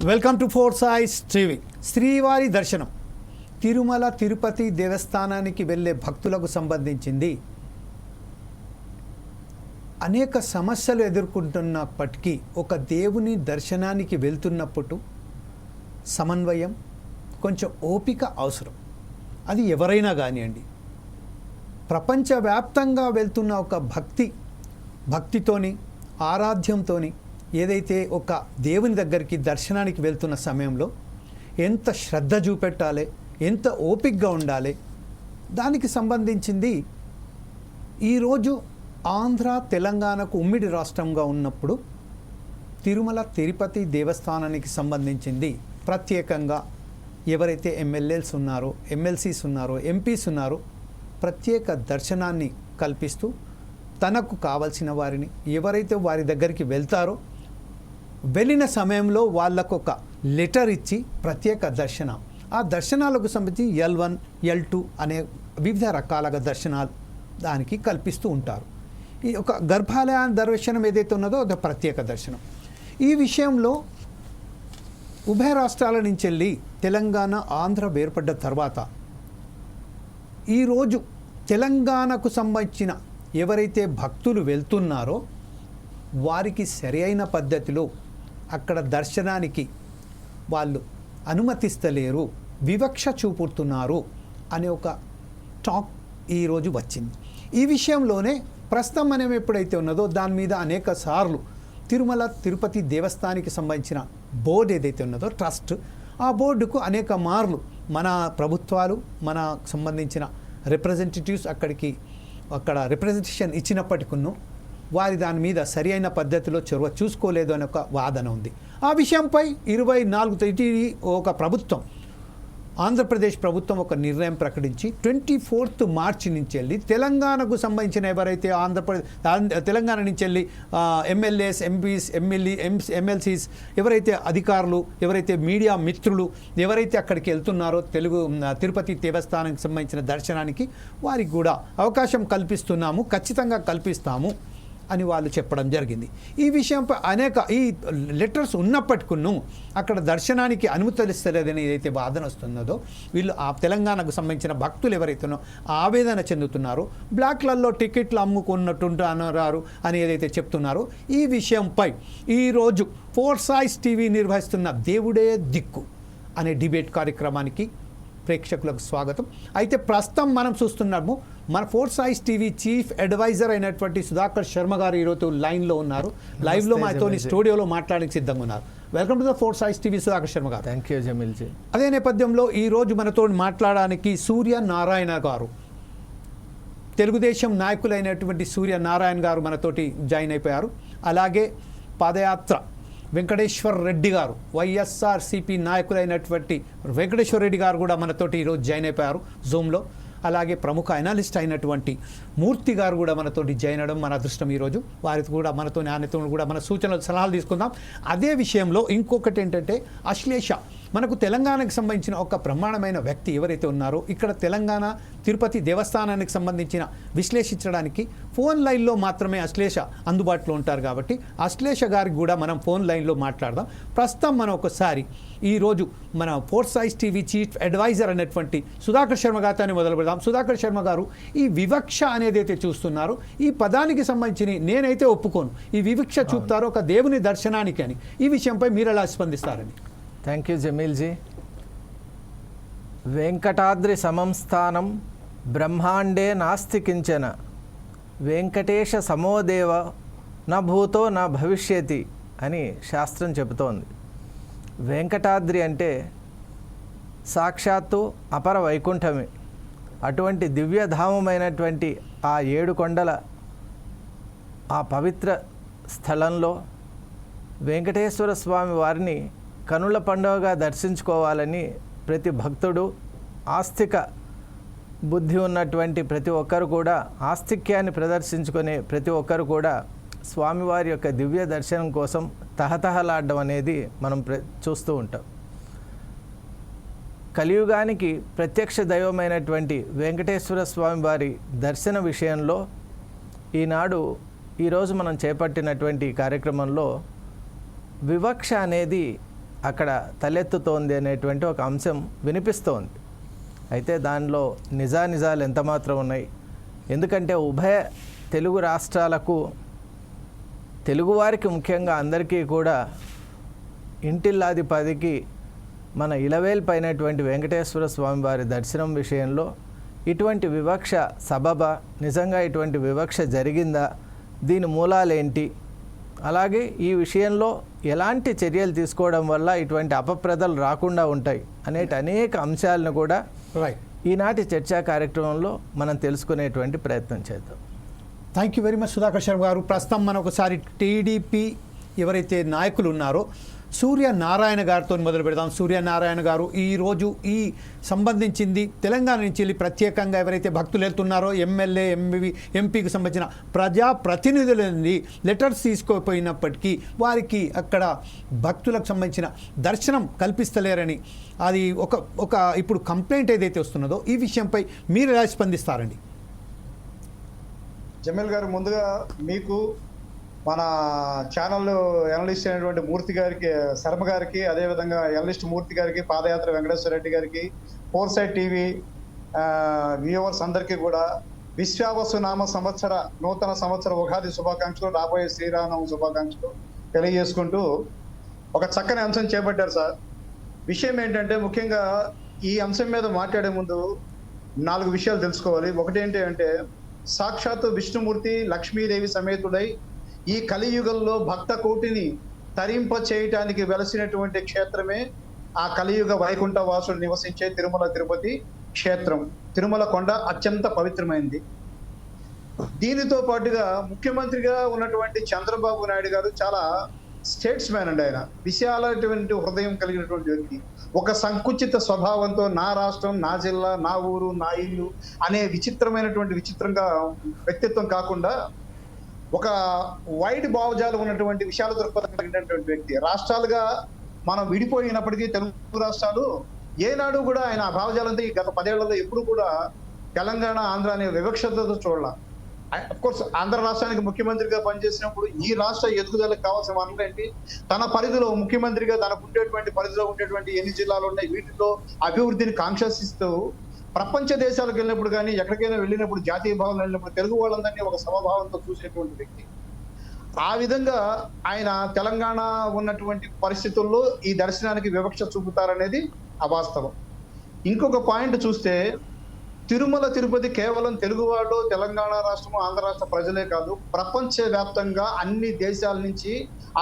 Welcome to four సాయిస్ TV. శ్రీవారి దర్శనం తిరుమల తిరుపతి దేవస్థానానికి వెళ్ళే భక్తులకు సంబంధించింది అనేక సమస్యలు ఎదుర్కొంటున్నప్పటికీ ఒక దేవుని దర్శనానికి వెళ్తున్నప్పుడు సమన్వయం, కొంచెం ఓపిక అవసరం. అది ఎవరైనా కానివ్వండి. ప్రపంచవ్యాప్తంగా వెళ్తున్న ఒక భక్తితోని ఆరాధ్యంతోని ఏదైతే ఒక దేవుని దగ్గరికి దర్శనానికి వెళ్తున్న సమయంలో ఎంత శ్రద్ధ చూపెట్టాలి, ఎంత ఓపికగా ఉండాలి, దానికి సంబంధించింది ఈరోజు ఆంధ్ర తెలంగాణకు ఉమ్మడి రాష్ట్రంగా ఉన్నప్పుడు తిరుమల తిరుపతి దేవస్థానానికి సంబంధించింది ప్రత్యేకంగా ఎవరైతే ఎమ్మెల్యేస్ ఉన్నారో, ఎమ్మెల్సీస్ ఉన్నారో, ఎంపీస్ ఉన్నారో ప్రత్యేక దర్శనాన్ని కల్పిస్తూ తనకు కావలసిన వారిని ఎవరైతే వారి దగ్గరికి వెళ్తారో వెళ్ళిన సమయంలో వాళ్ళకు ఒక లెటర్ ఇచ్చి ప్రత్యేక దర్శనం, ఆ దర్శనాలకు సంబంధించి L1, L2 అనే వివిధ రకాలుగా దర్శనాలు దానికి కల్పిస్తూ ఉంటారు. ఈ ఒక గర్భాలయ దర్శనం ఏదైతే ఉన్నదో అది ప్రత్యేక దర్శనం. ఈ విషయంలో ఉభయ రాష్ట్రాల నుంచి వెళ్ళి తెలంగాణ, ఆంధ్ర వేర్పడ్డ తర్వాత ఈరోజు తెలంగాణకు సంబంధించిన ఎవరైతే భక్తులు వెళ్తున్నారో వారికి సరైన పద్ధతిలో అక్కడ దర్శనానికి వాళ్ళు అనుమతిస్తలేరు, వివక్ష చూపుతున్నారు అనే ఒక టాక్ ఈరోజు వచ్చింది. ఈ విషయంలోనే ప్రస్తుతం మనం ఎప్పుడైతే ఉన్నదో దాని మీద అనేక సార్లు తిరుమల తిరుపతి దేవస్థానానికి సంబంధించిన బోర్డు ఏదైతే ఉన్నదో ట్రస్ట్, ఆ బోర్డుకు అనేక మార్లు మన ప్రభుత్వాలు, మన సంబంధించిన రిప్రజెంటేటివ్స్ అక్కడ రిప్రజెంటేషన్ ఇచ్చినప్పటికీ వారి దాని మీద సరి అయిన పద్ధతిలో చొరవ చూసుకోలేదు అనే ఒక వాదన ఉంది. ఆ విషయంపై 24 ఒక ప్రభుత్వం, ఆంధ్రప్రదేశ్ ప్రభుత్వం ఒక నిర్ణయం ప్రకటించి 24th మార్చి నుంచి వెళ్ళి తెలంగాణకు సంబంధించిన ఎవరైతే తెలంగాణ నుంచి వెళ్ళి ఎమ్మెల్యేస్, ఎంపీస్, ఎమ్మెల్సీస్ ఎవరైతే అధికారులు, ఎవరైతే మీడియా మిత్రులు ఎవరైతే అక్కడికి వెళ్తున్నారో తిరుపతి దేవస్థానానికి సంబంధించిన దర్శనానికి వారికి కూడా అవకాశం కల్పిస్తున్నాము, ఖచ్చితంగా కల్పిస్తాము అని వాళ్ళు చెప్పడం జరిగింది. ఈ విషయంపై ఈ లెటర్స్ ఉన్నప్పటికీ అక్కడ దర్శనానికి అనుమతిస్తలేదని ఏదైతే వాదన వస్తున్నదో వీళ్ళు ఆ తెలంగాణకు సంబంధించిన భక్తులు ఎవరైతేనో ఆవేదన చెందుతున్నారో, బ్లాక్లలో టికెట్లు అమ్ముకున్నట్టుంటున్నారు అని ఏదైతే చెప్తున్నారో ఈ విషయంపై ఈరోజు ఫోర్ సాయిస్ టీవీ నిర్వహిస్తున్న దేవుడే దిక్కు అనే డిబేట్ కార్యక్రమానికి ప్రేక్షకులకు స్వాగతం. అయితే ప్రస్తుతం మనం చూస్తున్నాము మన ఫోర్ సాయిస్ టీవీ చీఫ్ అడ్వైజర్ అయినటువంటి సుధాకర్ శర్మ గారు ఈరోజు లైన్లో ఉన్నారు. లైవ్లో మాతో స్టూడియోలో మాట్లాడడానికి సిద్ధంగా ఉన్నారు. వెల్కమ్ టు ద ఫోర్ సాయిస్ టీవీ సుధాకర్ శర్మ గారు. Thank you Jameel ji. అదే నేపథ్యంలో ఈరోజు మనతో మాట్లాడడానికి సూర్యనారాయణ గారు, తెలుగుదేశం నాయకులైనటువంటి సూర్యనారాయణ గారు మనతోటి జాయిన్ అయిపోయారు. అలాగే పాదయాత్ర వెంకటేశ్వర్ రెడ్డి గారు, వైఎస్ఆర్సీపీ నాయకులైనటువంటి వెంకటేశ్వర రెడ్డి గారు కూడా మనతోటి ఈరోజు జాయిన్ అయిపోయారు జూమ్లో. అలాగే ప్రముఖ అనలిస్ట్ అయినటువంటి మూర్తి గారు కూడా మనతోటి జాయిన్ అవ్వడం మన అదృష్టం. ఈరోజు వారితో కూడా ఆయనతో కూడా మన సూచనలు, సలహాలు తీసుకుందాం. అదే విషయంలో ఇంకొకటి ఏంటంటే అశ్లేష, మనకు తెలంగాణకు సంబంధించిన ఒక బ్రహ్మాండమైన వ్యక్తి ఎవరైతే ఉన్నారో ఇక్కడ తెలంగాణ తిరుపతి దేవస్థానానికి సంబంధించిన విశ్లేషించడానికి ఫోన్ లైన్లో మాత్రమే అశ్లేష అందుబాటులో ఉంటారు. కాబట్టి అశ్లేష గారికి కూడా మనం ఫోన్ లైన్లో మాట్లాడదాం. ప్రస్తుతం మనం ఒకసారి ఈరోజు మన ఫోర్ సాయిస్ టీవీ చీఫ్ అడ్వైజర్ అనేటువంటి సుధాకర్ శర్మ గారితో మొదలు పెడదాం. సుధాకర్ శర్మ గారు, ఈ వివక్ష అనేది అయితే చూస్తున్నారు, ఈ పదానికి సంబంధించి నేనైతే ఒప్పుకోను. ఈ వివక్ష చూపుతారు ఒక దేవుని దర్శనానికి అని, ఈ విషయంపై మీరు ఎలా స్పందిస్తారని? Thank you Jameel ji. వెంకటాద్రి సమం స్థానం బ్రహ్మాండే నాస్తి కించన, వెంకటేశ సమోదేవ నా భూతో నా భవిష్యతి అని శాస్త్రం చెబుతోంది. వెంకటాద్రి అంటే సాక్షాత్తు అపర వైకుంఠమే. అటువంటి దివ్యధామమైనటువంటి ఆ 7 కొండల ఆ పవిత్ర స్థలంలో వెంకటేశ్వర స్వామి వారిని కనుల పండుగగా దర్శించుకోవాలని ప్రతి భక్తుడు, ఆస్తిక బుద్ధి ఉన్నటువంటి ప్రతి ఒక్కరు కూడా, ఆస్తిక్యాన్ని ప్రదర్శించుకునే ప్రతి ఒక్కరు కూడా స్వామివారి యొక్క దివ్య దర్శనం కోసం తహతహలాడడం అనేది మనం చూస్తూ ఉంటాం. కలియుగానికి ప్రత్యక్ష దైవమైనటువంటి వెంకటేశ్వర స్వామి వారి దర్శన విషయంలో ఈరోజు మనం చేపట్టినటువంటి కార్యక్రమంలో వివక్ష అనేది అక్కడ తలెత్తుతోంది అనేటువంటి ఒక అంశం వినిపిస్తోంది. అయితే దానిలో నిజానిజాలు ఎంతమాత్రం ఉన్నాయి? ఎందుకంటే ఉభయ తెలుగు రాష్ట్రాలకు, తెలుగువారికి ముఖ్యంగా అందరికీ కూడా ఇంటిల్లాదిపదికి మన ఇలవేల్పైనటువంటి వెంకటేశ్వర స్వామి వారి దర్శనం విషయంలో ఇటువంటి వివక్ష సబబా? నిజంగా ఇటువంటి వివక్ష జరిగిందా? దీని మూలాలేంటి? అలాగే ఈ విషయంలో ఎలాంటి చర్యలు తీసుకోవడం వల్ల ఇటువంటి అపప్రదలు రాకుండా ఉంటాయి అనేక అంశాలను కూడా ఈనాటి చర్చా కార్యక్రమంలో మనం తెలుసుకునేటువంటి ప్రయత్నం చేద్దాం. Thank you very much Sudhakar Sharma గారు. ప్రస్తుతం మనం ఒకసారి టీడీపీ ఎవరైతే నాయకులు ఉన్నారో సూర్యనారాయణ గారితో మొదలు పెడదాం. సూర్యనారాయణ గారు, ఈరోజు ఈ సంబంధించింది తెలంగాణ నుంచి వెళ్ళి ప్రత్యేకంగా ఎవరైతే భక్తులు వెళ్తున్నారో ఎమ్మెల్యే, ఎంపీకి సంబంధించిన ప్రజాప్రతినిధుల నుండి లెటర్స్ తీసుకోపోయినప్పటికీ వారికి అక్కడ భక్తులకు సంబంధించిన దర్శనం కల్పిస్తలేరని, అది ఒక ఇప్పుడు కంప్లైంట్ ఏదైతే వస్తున్నదో ఈ విషయంపై మీరు ఎలా స్పందిస్తారండి? జమీల్ గారు, ముందుగా మీకు మన ఛానల్ ఎనలిస్ట్ అయినటువంటి మూర్తి గారికి, శర్మ గారికి, అదేవిధంగా ఎనలిస్ట్ మూర్తి గారికి, పాదయాత్ర వెంకటేశ్వర రెడ్డి గారికి, ఫోర్ సైడ్ టీవీ వ్యూవర్స్ అందరికీ కూడా విశ్వావసు నామ సంవత్సర నూతన సంవత్సర ఉగాది శుభాకాంక్షలు, రాబోయే శ్రీరామనవమి శుభాకాంక్షలు తెలియజేసుకుంటూ ఒక చక్కని అంశం చేపట్టారు సార్. విషయం ఏంటంటే, ముఖ్యంగా ఈ అంశం మీద మాట్లాడే ముందు 4 విషయాలు తెలుసుకోవాలి. ఒకటి ఏంటి అంటే, సాక్షాత్తు విష్ణుమూర్తి లక్ష్మీదేవి సమేతుడై ఈ కలియుగంలో భక్త కోటిని తరింప చేయటానికి వెలసినటువంటి క్షేత్రమే ఆ కలియుగ వైకుంఠ వాసుడు నివసించే తిరుమల తిరుపతి క్షేత్రం. తిరుమల కొండ అత్యంత పవిత్రమైంది. దీనితో పాటుగా ముఖ్యమంత్రిగా ఉన్నటువంటి చంద్రబాబు నాయుడు గారు చాలా స్టేట్స్ మ్యాన్ అండి. ఆయన విశాలమైనటువంటి హృదయం కలిగినటువంటి వ్యక్తి. ఒక సంకుచిత స్వభావంతో నా రాష్ట్రం, నా జిల్లా, నా ఊరు, నా ఇల్లు అనే విచిత్రంగా వ్యక్తిత్వం కాకుండా ఒక వైడ్ భావజాలు ఉన్నటువంటి విశాల దృక్పథం కలిగినటువంటి వ్యక్తి. రాష్ట్రాలుగా మనం విడిపోయినప్పటికీ తెలుగు రాష్ట్రాలు ఏనాడు కూడా ఆయన ఆ భావజాలంతో ఈ గత 10 ఏళ్లలో ఎప్పుడు కూడా తెలంగాణ, ఆంధ్ర అనే వివక్షతతో చూడాల. అఫ్కోర్స్ ఆంధ్ర రాష్ట్రానికి ముఖ్యమంత్రిగా పనిచేసినప్పుడు ఈ రాష్ట్ర ఎదుగుదలకు కావాల్సిన వనరులు ఏంటి, తన పరిధిలో ముఖ్యమంత్రిగా తనకు ఉండేటువంటి పరిధిలో ఉండేటువంటి ఎన్ని జిల్లాలు ఉన్నాయి, వీటిలో అభివృద్ధిని కాంక్షిస్తూ ప్రపంచ దేశాలకు వెళ్ళినప్పుడు కానీ ఎక్కడికైనా వెళ్ళినప్పుడు, జాతీయ భావంలో వెళ్ళినప్పుడు తెలుగు వాళ్ళందరినీ ఒక సమభావంతో చూసేటువంటి వ్యక్తి. ఆ విధంగా ఆయన తెలంగాణ ఉన్నటువంటి పరిస్థితుల్లో ఈ దర్శనానికి వివక్ష చూపుతారనేది అవాస్తవం. ఇంకొక పాయింట్ చూస్తే, తిరుమల తిరుపతి కేవలం తెలుగు వాళ్ళు, తెలంగాణ రాష్ట్రము, ఆంధ్ర రాష్ట్ర ప్రజలే కాదు, ప్రపంచ వ్యాప్తంగా అన్ని దేశాల నుంచి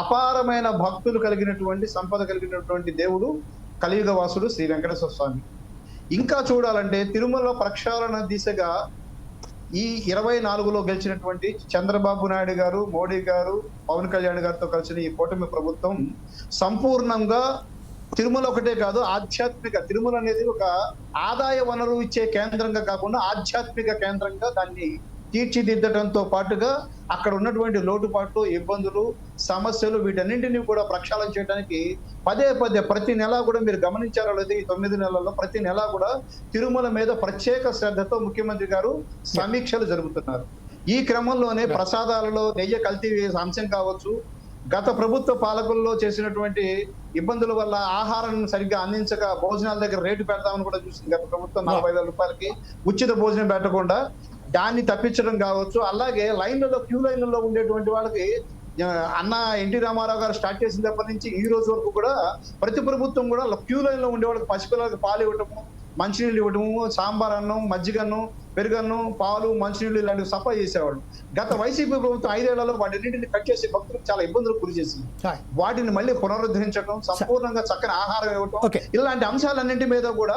అపారమైన భక్తులు కలిగినటువంటి, సంపద కలిగినటువంటి దేవుడు కలియుగ వాసుడు శ్రీ వెంకటేశ్వర స్వామి. ఇంకా చూడాలంటే తిరుమల ప్రక్షాళన దిశగా ఈ 24లో గెలిచినటువంటి చంద్రబాబు నాయుడు గారు, మోడీ గారు, పవన్ కళ్యాణ్ గారితో కలిసిన ఈ కూటమి ప్రభుత్వం సంపూర్ణంగా తిరుమల ఒకటే కాదు, ఆధ్యాత్మిక తిరుమల అనేది ఒక ఆదాయ వనరు ఇచ్చే కేంద్రంగా కాకుండా ఆధ్యాత్మిక కేంద్రంగా దాన్ని తీర్చిదిద్దడంతో పాటుగా అక్కడ ఉన్నటువంటి లోటుపాట్లు, ఇబ్బందులు, సమస్యలు వీటన్నింటినీ కూడా ప్రక్షాళన చేయడానికి పదే ప్రతి నెల కూడా మీరు గమనించారో లేదు, ఈ 9 నెలల్లో ప్రతి నెల కూడా తిరుమల మీద ప్రత్యేక శ్రద్ధతో ముఖ్యమంత్రి గారు సమీక్షలు జరుపుతున్నారు. ఈ క్రమంలోనే ప్రసాదాలలో నెయ్యి కల్తీ అంశం కావచ్చు, గత ప్రభుత్వ పాలకుల్లో చేసినటువంటి ఇబ్బందుల వల్ల ఆహారం సరిగ్గా అందించక భోజనాల దగ్గర రేటు పెడతామని కూడా చూసింది గత ప్రభుత్వం. 40,000 రూపాయలకి ఉచిత భోజనం పెట్టకుండా దాన్ని తప్పించడం కావచ్చు. అలాగే క్యూ లైన్లలో ఉండేటువంటి వాళ్ళకి అన్న ఎన్టీ రామారావు గారు స్టార్ట్ చేసినప్పటి నుంచి ఈ రోజు వరకు కూడా ప్రతి ప్రభుత్వం కూడా క్యూ లైన్ లో ఉండే వాళ్ళకి పసిపిల్లలకు పాలు ఇవ్వటము, మంచినీళ్ళు ఇవ్వటము, సాంబార్ అన్నం, మజ్జిగన్నం, పెరుగన్నం, పాలు, మంచినీళ్ళు ఇలాంటివి సప్లై చేసేవాళ్ళు. గత వైసీపీ ప్రభుత్వం 5 ఏళ్లలో వాటిన్నింటిని కట్ చేసి భక్తులకు చాలా ఇబ్బందులు గురి చేసింది. వాటిని మళ్ళీ పునరుద్ధరించడం, సంపూర్ణంగా చక్కని ఆహారం ఇవ్వటం, ఇలాంటి అంశాలన్నింటి మీద కూడా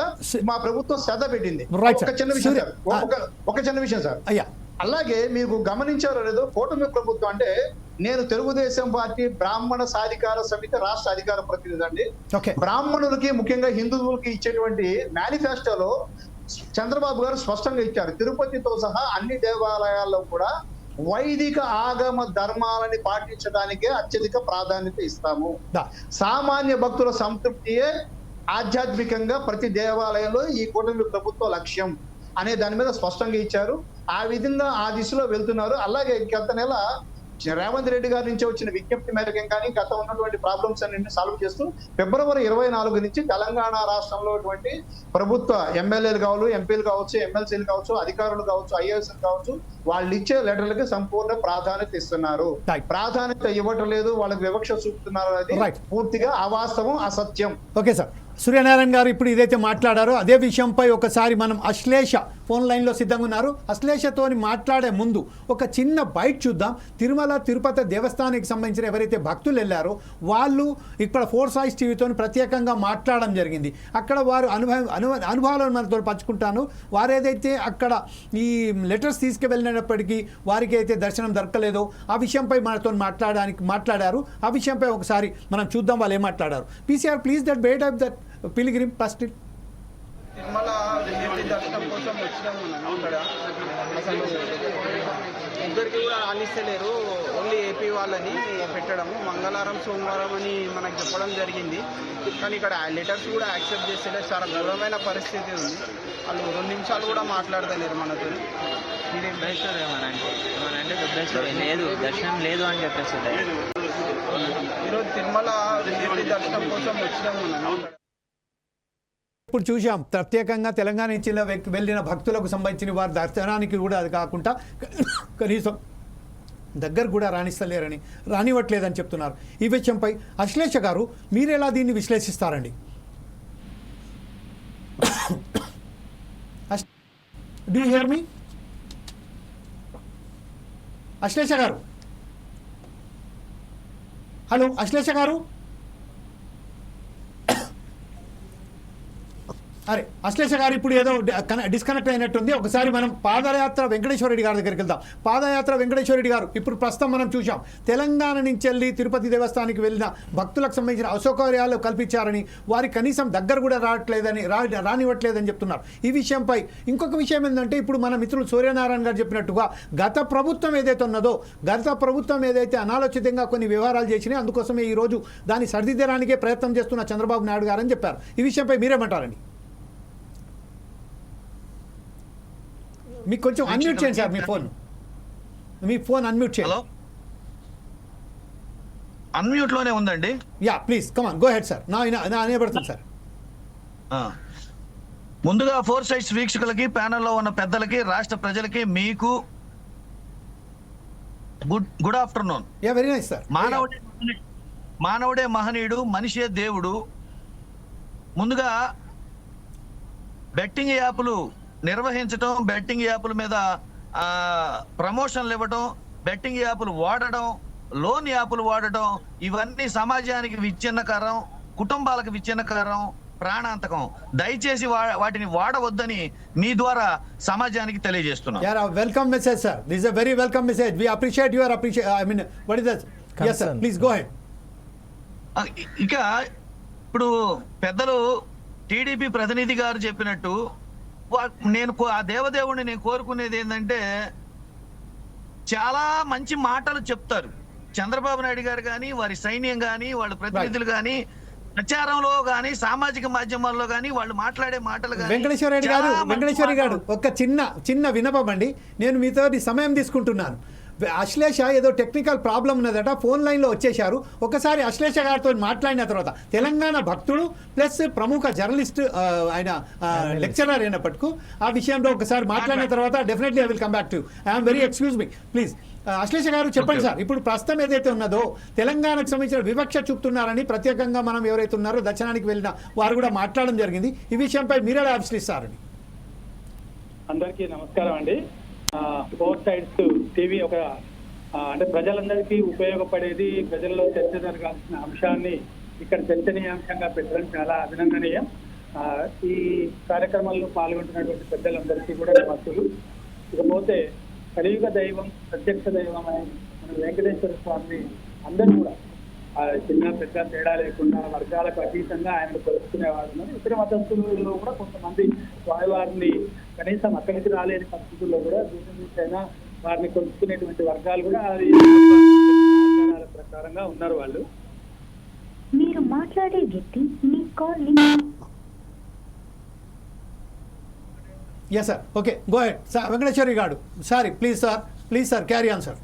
మా ప్రభుత్వం శ్రద్ధ పెట్టింది. ఒక చిన్న విషయం సార్, అలాగే మీకు గమనించారో లేదో, కూటమి ప్రభుత్వం అంటే నేను తెలుగుదేశం పార్టీ బ్రాహ్మణ సాధికార సమితి రాష్ట్ర అధికార ప్రతినిధి అండి. బ్రాహ్మణులకి ముఖ్యంగా హిందువులకి ఇచ్చేటువంటి మేనిఫెస్టోలో చంద్రబాబు గారు స్పష్టంగా ఇచ్చారు, తిరుపతితో సహా అన్ని దేవాలయాల్లో కూడా వైదిక ఆగమ ధర్మాలని పాటించడానికే అత్యధిక ప్రాధాన్యత ఇస్తాము. సామాన్య భక్తుల సంతృప్తియే ఆధ్యాత్మికంగా ప్రతి దేవాలయంలో ఈ కూటమి ప్రభుత్వ లక్ష్యం అనే దాని మీద స్పష్టంగా ఇచ్చారు. ఆ విధంగా ఆ దిశలో వెళ్తున్నారు. అలాగే గత నెల రేవంత్ రెడ్డి గారి నుంచి వచ్చిన విజ్ఞప్తి మేరకు కానీ గత ఉన్నటువంటి ప్రాబ్లమ్స్ అన్నింటినీ సాల్వ్ చేస్తూ ఫిబ్రవరి 24 నుంచి తెలంగాణ రాష్ట్రంలో ప్రభుత్వ ఎమ్మెల్యేలు కావచ్చు, ఎంపీలు కావచ్చు, ఎమ్మెల్సీలు కావచ్చు, అధికారులు కావచ్చు, ఐఏఎస్ కావచ్చు, వాళ్ళు ఇచ్చే లెటర్లకి సంపూర్ణ ప్రాధాన్యత ఇస్తున్నారు. ప్రాధాన్యత ఇవ్వటం లేదు, వాళ్ళకి వివక్ష చూపుతున్నారు. అది పూర్తిగా అవాస్తవం, అసత్యం. ఓకే సార్, సూర్యనారాయణ గారు ఇప్పుడు ఇదైతే మాట్లాడారో అదే విషయంపై ఒకసారి మనం అశ్లేష ఫోన్ లైన్లో సిద్ధంగా ఉన్నారు. అశ్లేషతోని మాట్లాడే ముందు ఒక చిన్న బైట్ చూద్దాం. తిరుమల తిరుపతి దేవస్థానానికి సంబంధించిన ఎవరైతే భక్తులు వెళ్ళారో వాళ్ళు ఇక్కడ 4 Sides టీవీతో ప్రత్యేకంగా మాట్లాడడం జరిగింది. అక్కడ వారు అనుభవాలను మనతో పంచుకుంటాను. వారు ఏదైతే అక్కడ ఈ లెటర్స్ తీసుకువెళ్ళినప్పటికీ వారికి అయితే దర్శనం దొరకలేదో ఆ విషయంపై మనతో మాట్లాడారు. ఆ విషయంపై ఒకసారి మనం చూద్దాం వాళ్ళు ఏం మాట్లాడారు. PCR please that bait of that pilgrim first. Tirumala దర్శనం కోసం వచ్చినాము మనం. ఇక్కడ అసలు ఇద్దరికి కూడా రాణిస్తలేరు, ఓన్లీ ఏపీ వాళ్ళని పెట్టడము. మంగళవారం సోమవారం అని మనకు చెప్పడం జరిగింది, కానీ ఇక్కడ లెటర్స్ కూడా యాక్సెప్ట్ చేసేలేదు. చాలా ఘోరమైన పరిస్థితి ఉంది. వాళ్ళు 2 నిమిషాలు కూడా మాట్లాడతలేరు మనతో. మీరేం బయలుదేరు ఏమనంటే లేదు దర్శనం లేదు అని చెప్పేసి ఈరోజు తిరుమల దర్శనం కోసం వచ్చినాము మనం. ఇప్పుడు చూసాం ప్రత్యేకంగా తెలంగాణ నుంచి వెళ్ళిన భక్తులకు సంబంధించిన వారి దర్శనానికి కూడా అది కాకుండా కనీసం దగ్గర కూడా రానివ్వట్లేదని చెప్తున్నారు. ఈ విషయంపై అశ్లేష గారు మీరు ఎలా దీన్ని విశ్లేషిస్తారండి? డూ యు హియర్ మీ అశ్లేష గారు? హలో అశ్లేష గారు. అరే అశ్లేష గారు ఇప్పుడు ఏదో డిస్కనెక్ట్ అయినట్టుంది. ఒకసారి మనం పాదయాత్ర వెంకటేశ్వర రెడ్డి గారి దగ్గరికి వెళ్దాం. పాదయాత్ర వెంకటేశ్వర రెడ్డి గారు ఇప్పుడు ప్రస్తుతం మనం చూసాం తెలంగాణ నుంచి వెళ్ళి తిరుపతి దేవస్థానానికి వెళ్ళిన భక్తులకు సంబంధించిన అసౌకర్యాలు కల్పించారని, వారికి కనీసం దగ్గర కూడా రానివ్వట్లేదని చెప్తున్నారు. ఈ విషయంపై ఇంకొక విషయం ఏంటంటే ఇప్పుడు మన మిత్రులు సూర్యనారాయణ గారు చెప్పినట్టుగా గత ప్రభుత్వం ఏదైతే ఉన్నదో, గత ప్రభుత్వం ఏదైతే అనాలోచితంగా కొన్ని వ్యవహారాలు చేసినాయి, అందుకోసమే ఈరోజు దాన్ని సరిదిద్దడానికే ప్రయత్నం చేస్తున్న చంద్రబాబు నాయుడు గారు అని చెప్పారు. ఈ విషయంపై మీరేమంటారండి? మీకు కొంచెం అన్మ్యూట్ చేయండి సార్, మీ ఫోన్ అన్మ్యూట్ చేయండి. హలో, అన్మ్యూట్ లోనే ఉందండి. Yeah please come on go ahead sir. నా అనేబడుతుంది సార్. ముందుగా 4 Sides వీక్షకులకి, ప్యానెల్లో ఉన్న పెద్దలకి, రాష్ట్ర ప్రజలకి మీకు good afternoon. Yeah very nice sir. మానవుడే మహనీయుడు, మనిషే దేవుడు. ముందుగా బెట్టింగ్ యాప్లు నిర్వహించడం, బెట్టింగ్ యాప్ల మీద ప్రమోషన్లు ఇవ్వడం, బెట్టింగ్ యాప్లు వాడడం, లోన్ యాప్లు వాడడం, ఇవన్నీ సమాజానికి విచ్ఛిన్నకరం, కుటుంబాలకు విచ్ఛిన్నకరం, ప్రాణాంతకం. దయచేసి వాటిని వాడవద్దని మీ ద్వారా సమాజానికి తెలియజేస్తున్నాం. Welcome message sir. This is a very welcome message. We appreciate your I mean what is that? yes sir, please go ahead. ఇక ఇప్పుడు పెద్దలు టీడీపీ ప్రతినిధి గారు చెప్పినట్టు నేను ఆ దేవదేవుడిని నేను కోరుకునేది ఏంటంటే, చాలా మంచి మాటలు చెప్తారు చంద్రబాబు నాయుడు గారు కానీ, వారి సైన్యం కానీ, వాళ్ళ ప్రతినిధులు కానీ, ప్రచారంలో కానీ, సామాజిక మాధ్యమాల్లో కానీ వాళ్ళు మాట్లాడే మాటలు కానీ. వెంకటేశ్వరి గారు ఒక చిన్న విన్నపం అండి, నేను మీతో సమయం తీసుకుంటున్నాను. అశ్లేష ఏదో టెక్నికల్ ప్రాబ్లం ఉన్నదట, ఫోన్ లైన్లో వచ్చేశారు. ఒకసారి అశ్లేష గారితో మాట్లాడిన తర్వాత తెలంగాణ భక్తుడు ప్లస్ ప్రముఖ జర్నలిస్ట్, ఆయన లెక్చరర్ అయినప్పటికీ ఆ విషయంలో ఒకసారి మాట్లాడిన తర్వాత definitely I will come back to. I'm very excuse me please. Ashlesha గారు చెప్పండి సార్. ఇప్పుడు ప్రస్తుతం ఏదైతే ఉన్నదో తెలంగాణకు సంబంధించిన వివక్ష చూపుతున్నారని ప్రత్యేకంగా మనం ఎవరైతే ఉన్నారో దర్శనానికి వెళ్ళిన వారు కూడా మాట్లాడడం జరిగింది. ఈ విషయంపై మీరే విశ్లేషిస్తారని. అందరికీ నమస్కారం అండి. 4 Sides టీవీ ఒక అంటే ప్రజలందరికీ ఉపయోగపడేది, ప్రజల్లో చర్చ జరగాల్సిన అంశాన్ని ఇక్కడ చర్చనీయాంశంగా పెట్టడం చాలా అభినందనీయం. ఈ కార్యక్రమంలో పాల్గొంటున్నటువంటి పెద్దలందరికీ కూడా నమస్సులు. ఇకపోతే కలియుగ దైవం, ప్రత్యక్ష దైవం అయిన మన వెంకటేశ్వర స్వామిని అందరూ కూడా చిన్న పెద్ద తేడా లేకుండా వర్గాలకు అతీతంగా ఆయన కొలుసుకునేవారు. ఇతర మతస్థులలో కూడా కొంతమంది స్వామివారిని కనీసం అక్కడికి రాలేని పరిస్థితుల్లో కూడా దూరం నుంచి అయినా వారిని కొలుసుకునేటువంటి వర్గాలు కూడా అది ప్రకారంగా ఉన్నారు వాళ్ళు. మీరు మాట్లాడే వ్యక్తి మీ call. Yes sir, okay go ahead sir. Venkateswari గారు sorry please sir carry on sir.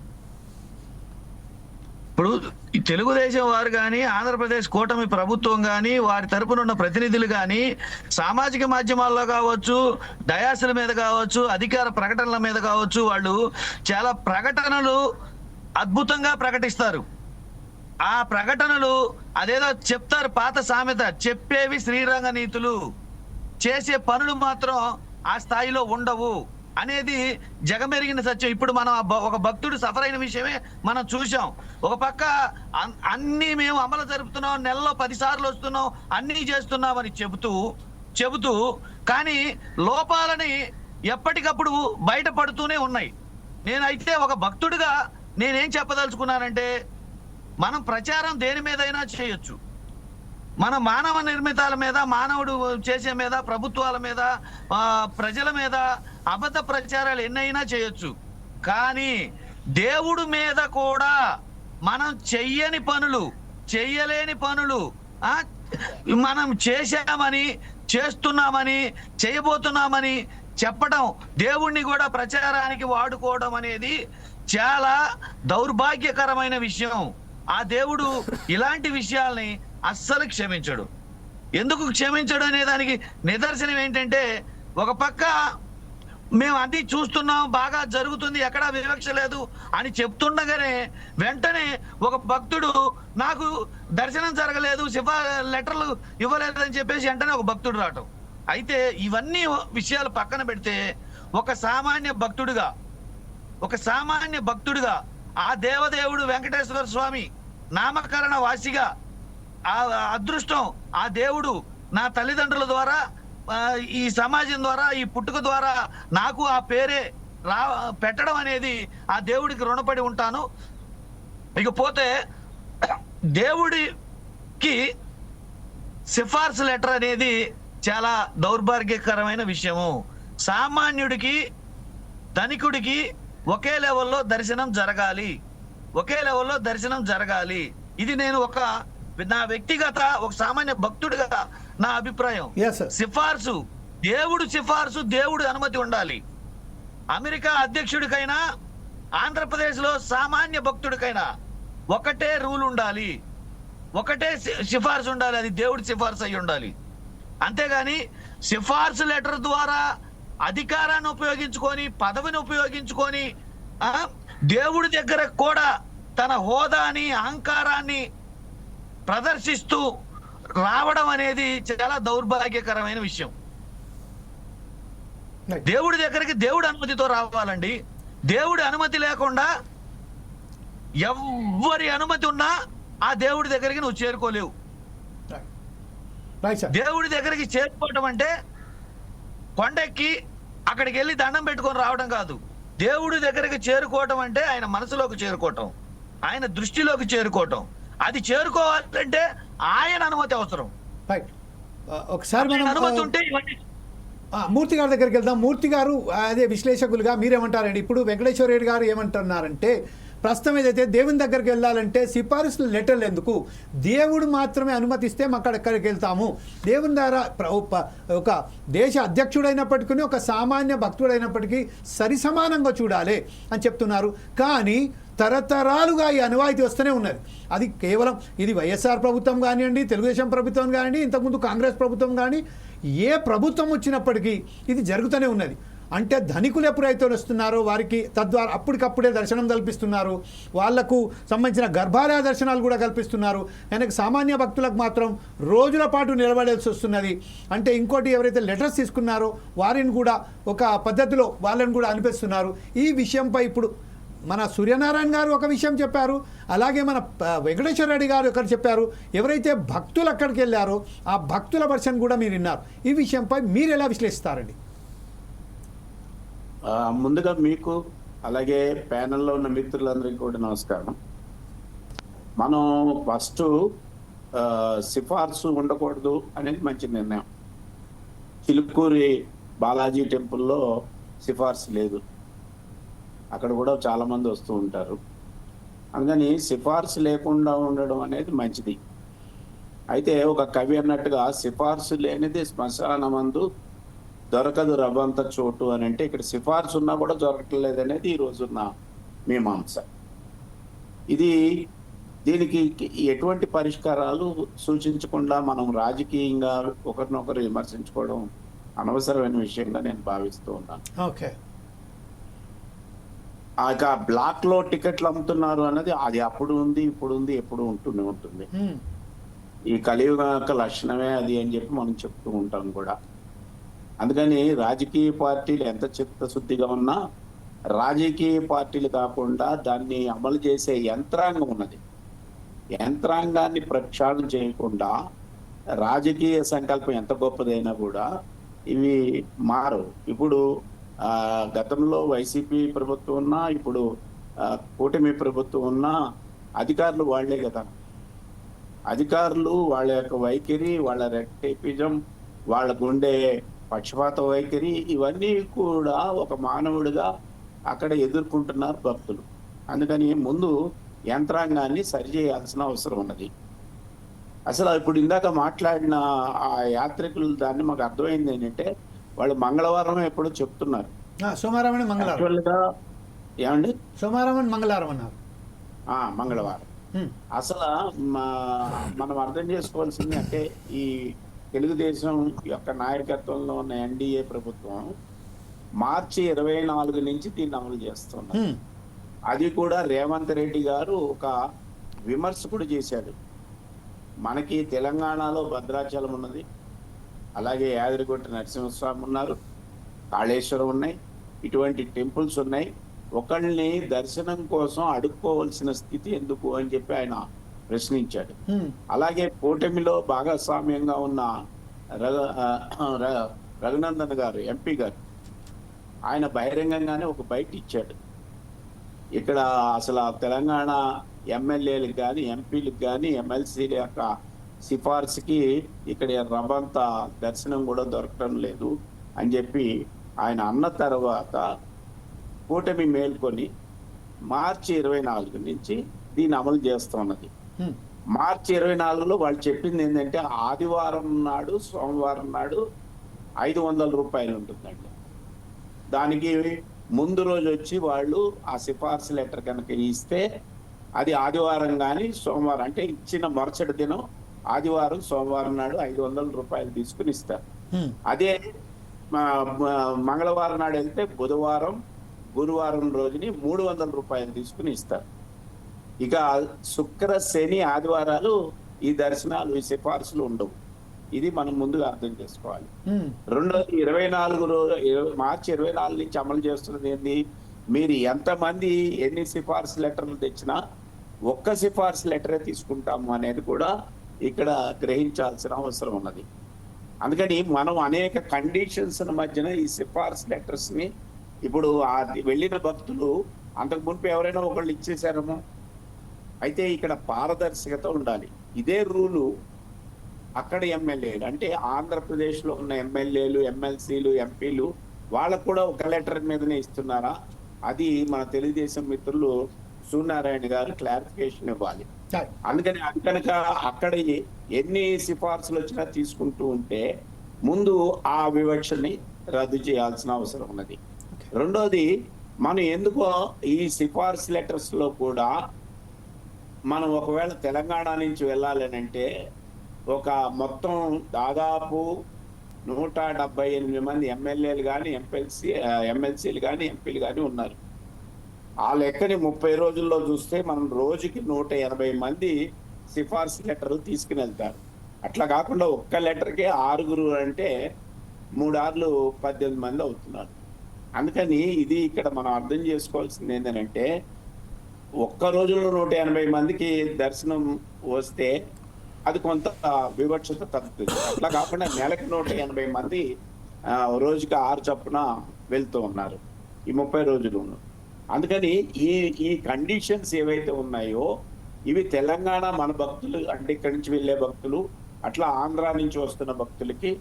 ఇప్పుడు ఈ తెలుగుదేశం వారు కానీ, ఆంధ్రప్రదేశ్ కూటమి ప్రభుత్వం కానీ, వారి తరపున ఉన్న ప్రతినిధులు కానీ సామాజిక మాధ్యమాల్లో కావచ్చు, డయాసుల మీద కావచ్చు, అధికార ప్రకటనల మీద కావచ్చు, వాళ్ళు చాలా ప్రకటనలు అద్భుతంగా ప్రకటిస్తారు. ఆ ప్రకటనలు అదేదో చెప్తారు, పాత సామెత, చెప్పేవి శ్రీరంగ నీతులు, చేసే పనులు మాత్రం ఆ స్థాయిలో ఉండవు అనేది జగమెరిగిన సత్యం. ఇప్పుడు మనం ఒక భక్తుడు సఫర్ అయిన విషయమే మనం చూసాం. ఒక పక్క అన్ని మేము అమలు జరుపుతున్నాం, నెలలో 10 సార్లు వస్తున్నాం, అన్నీ చేస్తున్నామని చెబుతూ కానీ లోపాలని ఎప్పటికప్పుడు బయటపడుతూనే ఉన్నాయి. నేనైతే ఒక భక్తుడిగా నేనేం చెప్పదలుచుకున్నానంటే, మనం ప్రచారం దేని మీదైనా చేయొచ్చు. మన మానవ నిర్మితాల మీద, మానవుడు చేసే మీద, ప్రభుత్వాల మీద, ప్రజల మీద అబద్ధ ప్రచారాలు ఎన్నైనా చేయొచ్చు. కానీ దేవుడి మీద కూడా మనం చెయ్యని పనులు, చెయ్యలేని పనులు మనం చేశామని, చేస్తున్నామని, చేయబోతున్నామని చెప్పడం, దేవుణ్ణి కూడా ప్రచారానికి వాడుకోవడం అనేది చాలా దౌర్భాగ్యకరమైన విషయం. ఆ దేవుడు ఇలాంటి విషయాల్ని అస్సలు క్షమించడు. ఎందుకు క్షమించడు అనే దానికి నిదర్శనం ఏంటంటే, ఒక పక్క మేము అన్ని చూస్తున్నాం, బాగా జరుగుతుంది, ఎక్కడా వివక్ష లేదు అని చెప్తుండగానే వెంటనే ఒక భక్తుడు నాకు దర్శనం జరగలేదు, లెటర్లు ఇవ్వలేదని చెప్పేసి వెంటనే ఒక భక్తుడు రావటం. అయితే ఇవన్నీ విషయాలు పక్కన పెడితే ఒక సామాన్య భక్తుడిగా ఆ దేవదేవుడు వెంకటేశ్వర స్వామి నామకరణ వాసిగా ఆ అదృష్టం, ఆ దేవుడు నా తల్లిదండ్రుల ద్వారా, ఈ సమాజం ద్వారా, ఈ పుట్టుక ద్వారా నాకు ఆ పేరే పెట్టడం అనేది ఆ దేవుడికి రుణపడి ఉంటాను. ఇకపోతే దేవుడికి సిఫార్సు లెటర్ అనేది చాలా దౌర్భాగ్యకరమైన విషయము. సామాన్యుడికి, ధనికుడికి ఒకే లెవెల్లో దర్శనం జరగాలి. ఇది నేను నా వ్యక్తిగత ఒక సామాన్య భక్తుడిగా నా అభిప్రాయం. సిఫార్సు, దేవుడి అనుమతి ఉండాలి. అమెరికా అధ్యక్షుడికైనా, ఆంధ్రప్రదేశ్ లో సామాన్య భక్తుడికైనా ఒకటే రూల్ ఉండాలి, ఒకటే సిఫార్సు ఉండాలి. అది దేవుడి సిఫార్సు అయి ఉండాలి. అంతేగాని సిఫార్సు లెటర్ ద్వారా అధికారాన్ని ఉపయోగించుకొని, పదవిని ఉపయోగించుకొని దేవుడి దగ్గర కూడా తన హోదాని, అహంకారాన్ని ప్రదర్శిస్తూ రావడం అనేది చాలా దౌర్భాగ్యకరమైన విషయం. దేవుడి దగ్గరికి దేవుడి అనుమతితో రావాలండి. దేవుడి అనుమతి లేకుండా ఎవ్వరి అనుమతి ఉన్నా ఆ దేవుడి దగ్గరికి నువ్వు చేరుకోలేవు. దేవుడి దగ్గరికి చేరుకోవటం అంటే కొండెక్కి అక్కడికి వెళ్ళి దండం పెట్టుకొని రావడం కాదు. దేవుడి దగ్గరికి చేరుకోవటం అంటే ఆయన మనసులోకి చేరుకోవటం, ఆయన దృష్టిలోకి చేరుకోవటం. అది చేరుకోవాలంటే ఆయన అనుమతి అవసరం. ఒకసారి మనం అనుమతి ఉంటే ఇవన్నీ. మూర్తి గారి దగ్గరికి వెళ్దాం. మూర్తి గారు, అదే విశ్లేషకులుగా మీరేమంటారండి? ఇప్పుడు వెంకటేశ్వర రెడ్డి గారు ఏమంటున్నారంటే, ప్రస్తుతం ఏదైతే దేవుని దగ్గరికి వెళ్ళాలంటే సిఫారసు లెటర్లు ఎందుకు, దేవుడు మాత్రమే అనుమతిస్తే మాకు అక్కడికి వెళ్తాము. దేవుని ద్వారా ఒక దేశ అధ్యక్షుడైనప్పటికీ, ఒక సామాన్య భక్తుడైనప్పటికీ సరిసమానంగా చూడాలి అని చెప్తున్నారు. కానీ తరతరాలుగా ఈ అనువాయితీ వస్తూనే ఉన్నది. అది కేవలం ఇది వైఎస్ఆర్ ప్రభుత్వం కానివ్వండి, తెలుగుదేశం ప్రభుత్వం కానివ్వండి, ఇంతకుముందు కాంగ్రెస్ ప్రభుత్వం కానీ, ఏ ప్రభుత్వం వచ్చినప్పటికీ ఇది జరుగుతూనే ఉన్నది. అంటే ధనికులు ఎప్పుడైతే వస్తున్నారో వారికి తద్వారా అప్పటికప్పుడే దర్శనం కల్పిస్తున్నారు, వాళ్లకు సంబంధించిన గర్భాలయ దర్శనాలు కూడా కల్పిస్తున్నారు. ఆయనకు సామాన్య భక్తులకు మాత్రం రోజుల పాటు నిలబడాల్సి వస్తున్నది. అంటే ఇంకోటి, ఎవరైతే లెటర్స్ తీసుకున్నారో వారిని కూడా ఒక పద్ధతిలో వాళ్ళని కూడా అనిపిస్తున్నారు. ఈ విషయంపై ఇప్పుడు మన సూర్యనారాయణ గారు ఒక విషయం చెప్పారు, అలాగే మన వెంకటేశ్వర రెడ్డి గారు ఒకరు చెప్పారు. ఎవరైతే భక్తులు అక్కడికి వెళ్ళారో ఆ భక్తుల వర్షన్ కూడా మీరు విన్నారు. ఈ విషయంపై మీరు ఎలా విశ్లేషిస్తారండి? ముందుగా మీకు, అలాగే ప్యానెల్లో ఉన్న మిత్రులందరికీ కూడా నమస్కారం. మనం ఫస్ట్ సిఫార్సు ఉండకూడదు అనేది మంచి నిర్ణయం. చిలుకూరి బాలాజీ టెంపుల్లో సిఫార్సు లేదు, అక్కడ కూడా చాలా మంది వస్తూ ఉంటారు. అందుకని సిఫార్సు లేకుండా ఉండడం అనేది మంచిది. అయితే ఒక కవి అన్నట్టుగా సిఫార్సు లేనిది శ్మశానమందు దొరకదు రవ్వంత చోటు అని అంటే, ఇక్కడ సిఫార్సు ఉన్నా కూడా దొరకట్లేదు అనేది ఈ రోజున్న మీమాంస. ఇది దీనికి ఎటువంటి పరిష్కారాలు సూచించకుండా మనం రాజకీయంగా ఒకరినొకరు విమర్శించుకోవడం అనవసరమైన విషయంగా నేను భావిస్తూ ఉన్నాను. ఓకే. ఇక బ్లాక్ లో టికెట్లు అమ్ముతున్నారు అన్నది అది అప్పుడు ఉంది, ఇప్పుడు ఉంది, ఎప్పుడు ఉంటూనే ఉంటుంది. ఈ కలియుగ యొక్క లక్షణమే అది అని చెప్పి మనం చెప్తూ ఉంటాం కూడా. అందుకని రాజకీయ పార్టీలు ఎంత చిత్తశుద్ధిగా ఉన్నా రాజకీయ పార్టీలు కాకుండా దాన్ని అమలు చేసే యంత్రాంగం ఉన్నది. యంత్రాంగాన్ని ప్రక్షాళన చేయకుండా రాజకీయ సంకల్పం ఎంత గొప్పదైనా కూడా ఇవి మారవు. ఇప్పుడు గతంలో వైసీపీ ప్రభుత్వం ఉన్నా, ఇప్పుడు కూటమి ప్రభుత్వం ఉన్నా అధికారులు వాళ్లే కదా. అధికారులు వాళ్ళ యొక్క వైఖరి, వాళ్ళ రెక్టేపిజం, వాళ్ళకుండే పక్షపాత వైఖరి ఇవన్నీ కూడా ఒక మానవుడిగా అక్కడ ఎదుర్కొంటున్నారు భక్తులు. అందుకని ముందు యంత్రాంగాన్ని సరిచేయాల్సిన అవసరం ఉన్నది. అసలు ఇప్పుడు ఇందాక మాట్లాడిన ఆ యాత్రికులు దాన్ని మాకు అర్థమైంది ఏంటంటే వాళ్ళు మంగళవారం ఎప్పుడో చెప్తున్నారు. సోమవారం అని మంగళవారం ఏమండి, సోమవారం అని మంగళవారం అన్నారు. మంగళవారం. అసలు మనం అర్థం చేసుకోవాల్సింది అంటే ఈ తెలుగుదేశం యొక్క నాయకత్వంలో ఉన్న ఎన్డీఏ ప్రభుత్వం మార్చి 24 నుంచి దీన్ని అమలు చేస్తున్నారు. అది కూడా రేవంత్ రెడ్డి గారు ఒక విమర్శ కూడా చేశాడు. మనకి తెలంగాణలో భద్రాచలం ఉన్నది, అలాగే యాదగిరిగుట్ట నరసింహస్వామి ఉన్నారు, కాళేశ్వరం ఉన్నాయి, ఇటువంటి టెంపుల్స్ ఉన్నాయి. ఒకళ్ళని దర్శనం కోసం అడుక్కోవాల్సిన స్థితి ఎందుకు అని చెప్పి ఆయన ప్రశ్నించాడు. అలాగే కూటమిలో భాగస్వామ్యంగా ఉన్న రఘునందన్ గారు, ఎంపీ గారు, ఆయన బహిరంగంగానే ఒక బయట ఇచ్చాడు. ఇక్కడ అసలు తెలంగాణ ఎమ్మెల్యేలకు కానీ, ఎంపీలకు కానీ, ఎమ్మెల్సీల యొక్క సిఫార్సుకి ఇక్కడ రబంత దర్శనం కూడా దొరకడం లేదు అని చెప్పి ఆయన అన్న తర్వాత కూటమి మేల్కొని మార్చి 24 నుంచి దీన్ని అమలు చేస్తున్నది. మార్చి 24లో వాళ్ళు చెప్పింది ఏంటంటే ఆదివారం నాడు, సోమవారం నాడు 500 రూపాయలు ఉంటుందండి. దానికి ముందు రోజు వచ్చి వాళ్ళు ఆ సిఫార్సు లెటర్ కనుక ఇస్తే అది ఆదివారం కానీ సోమవారం, అంటే ఇచ్చిన మరుసటి దినం ఆదివారం, సోమవారం నాడు 500 రూపాయలు తీసుకుని ఇస్తారు. అదే మంగళవారం నాడు వెళ్తే బుధవారం, గురువారం రోజుని 300 రూపాయలు తీసుకుని ఇస్తారు. ఇక శుక్ర, శని, ఆదివారాలు ఈ దర్శనాలు, ఈ సిఫార్సులు ఉండవు. ఇది మనం ముందుగా అర్థం చేసుకోవాలి. రెండోది మార్చి 24 నుంచి అమలు చేస్తున్నది ఏంది, మీరు ఎంతమంది ఎన్ని సిఫార్సు లెటర్లు తెచ్చినా ఒక్క సిఫార్సు లెటరే తీసుకుంటాము అనేది కూడా ఇక్కడ గ్రహించాల్సిన అవసరం ఉన్నది. అందుకని మనం అనేక కండిషన్స్ మధ్యన ఈ సిఫార్సు లెటర్స్ ని ఇప్పుడు వెళ్ళిన భక్తులు అంతకు మునుపు ఎవరైనా ఒకళ్ళు ఇచ్చేసారేమో. అయితే ఇక్కడ పారదర్శకత ఉండాలి. ఇదే రూలు అక్కడ ఎమ్మెల్యేలు, అంటే ఆంధ్రప్రదేశ్లో ఉన్న ఎమ్మెల్యేలు, ఎమ్మెల్సీలు, ఎంపీలు వాళ్ళకు కూడా ఒక లెటర్ మీదనే ఇస్తున్నారా? అది మన తెలుగుదేశం మిత్రులు సూర్యనారాయణ గారు క్లారిఫికేషన్ ఇవ్వాలి. అందుకని అది కనుక అక్కడ ఎన్ని సిఫార్సులు వచ్చినా తీసుకుంటూ ఉంటే ముందు ఆ వివక్షని రద్దు చేయాల్సిన అవసరం ఉన్నది. రెండోది, మనం ఎందుకో ఈ సిఫార్సు లెటర్స్ లో కూడా మనం ఒకవేళ తెలంగాణ నుంచి వెళ్ళాలనంటే ఒక మొత్తం దాదాపు 178 మంది ఎమ్మెల్యేలు కానీ, ఎమ్మెల్సీలు కానీ, ఎంపీలు కానీ ఉన్నారు. ఆ లెక్కని 30 రోజుల్లో చూస్తే మనం రోజుకి 180 మంది సిఫార్సు లెటర్ తీసుకుని వెళ్తారు. అట్లా కాకుండా ఒక్క లెటర్కే 6 అంటే 3 ఆర్లు 18 మంది అవుతున్నారు. అందుకని ఇది ఇక్కడ మనం అర్థం చేసుకోవాల్సింది ఏంటంటే ఒక్క రోజులో 180 మందికి దర్శనం వస్తే అది కొంత వివక్షత తగ్గుతుంది. అట్లా కాకుండా నెలకు 180 మంది రోజుకి 6 చొప్పున వెళ్తూ ఉన్నారు ఈ 30 రోజులు. అందుకని ఈ కండిషన్స్ ఏవైతే ఉన్నాయో ఇవి తెలంగాణ మన భక్తులు, అంటే ఇక్కడి నుంచి వెళ్ళే భక్తులు, అట్లా ఆంధ్ర నుంచి వస్తున్న భక్తులకి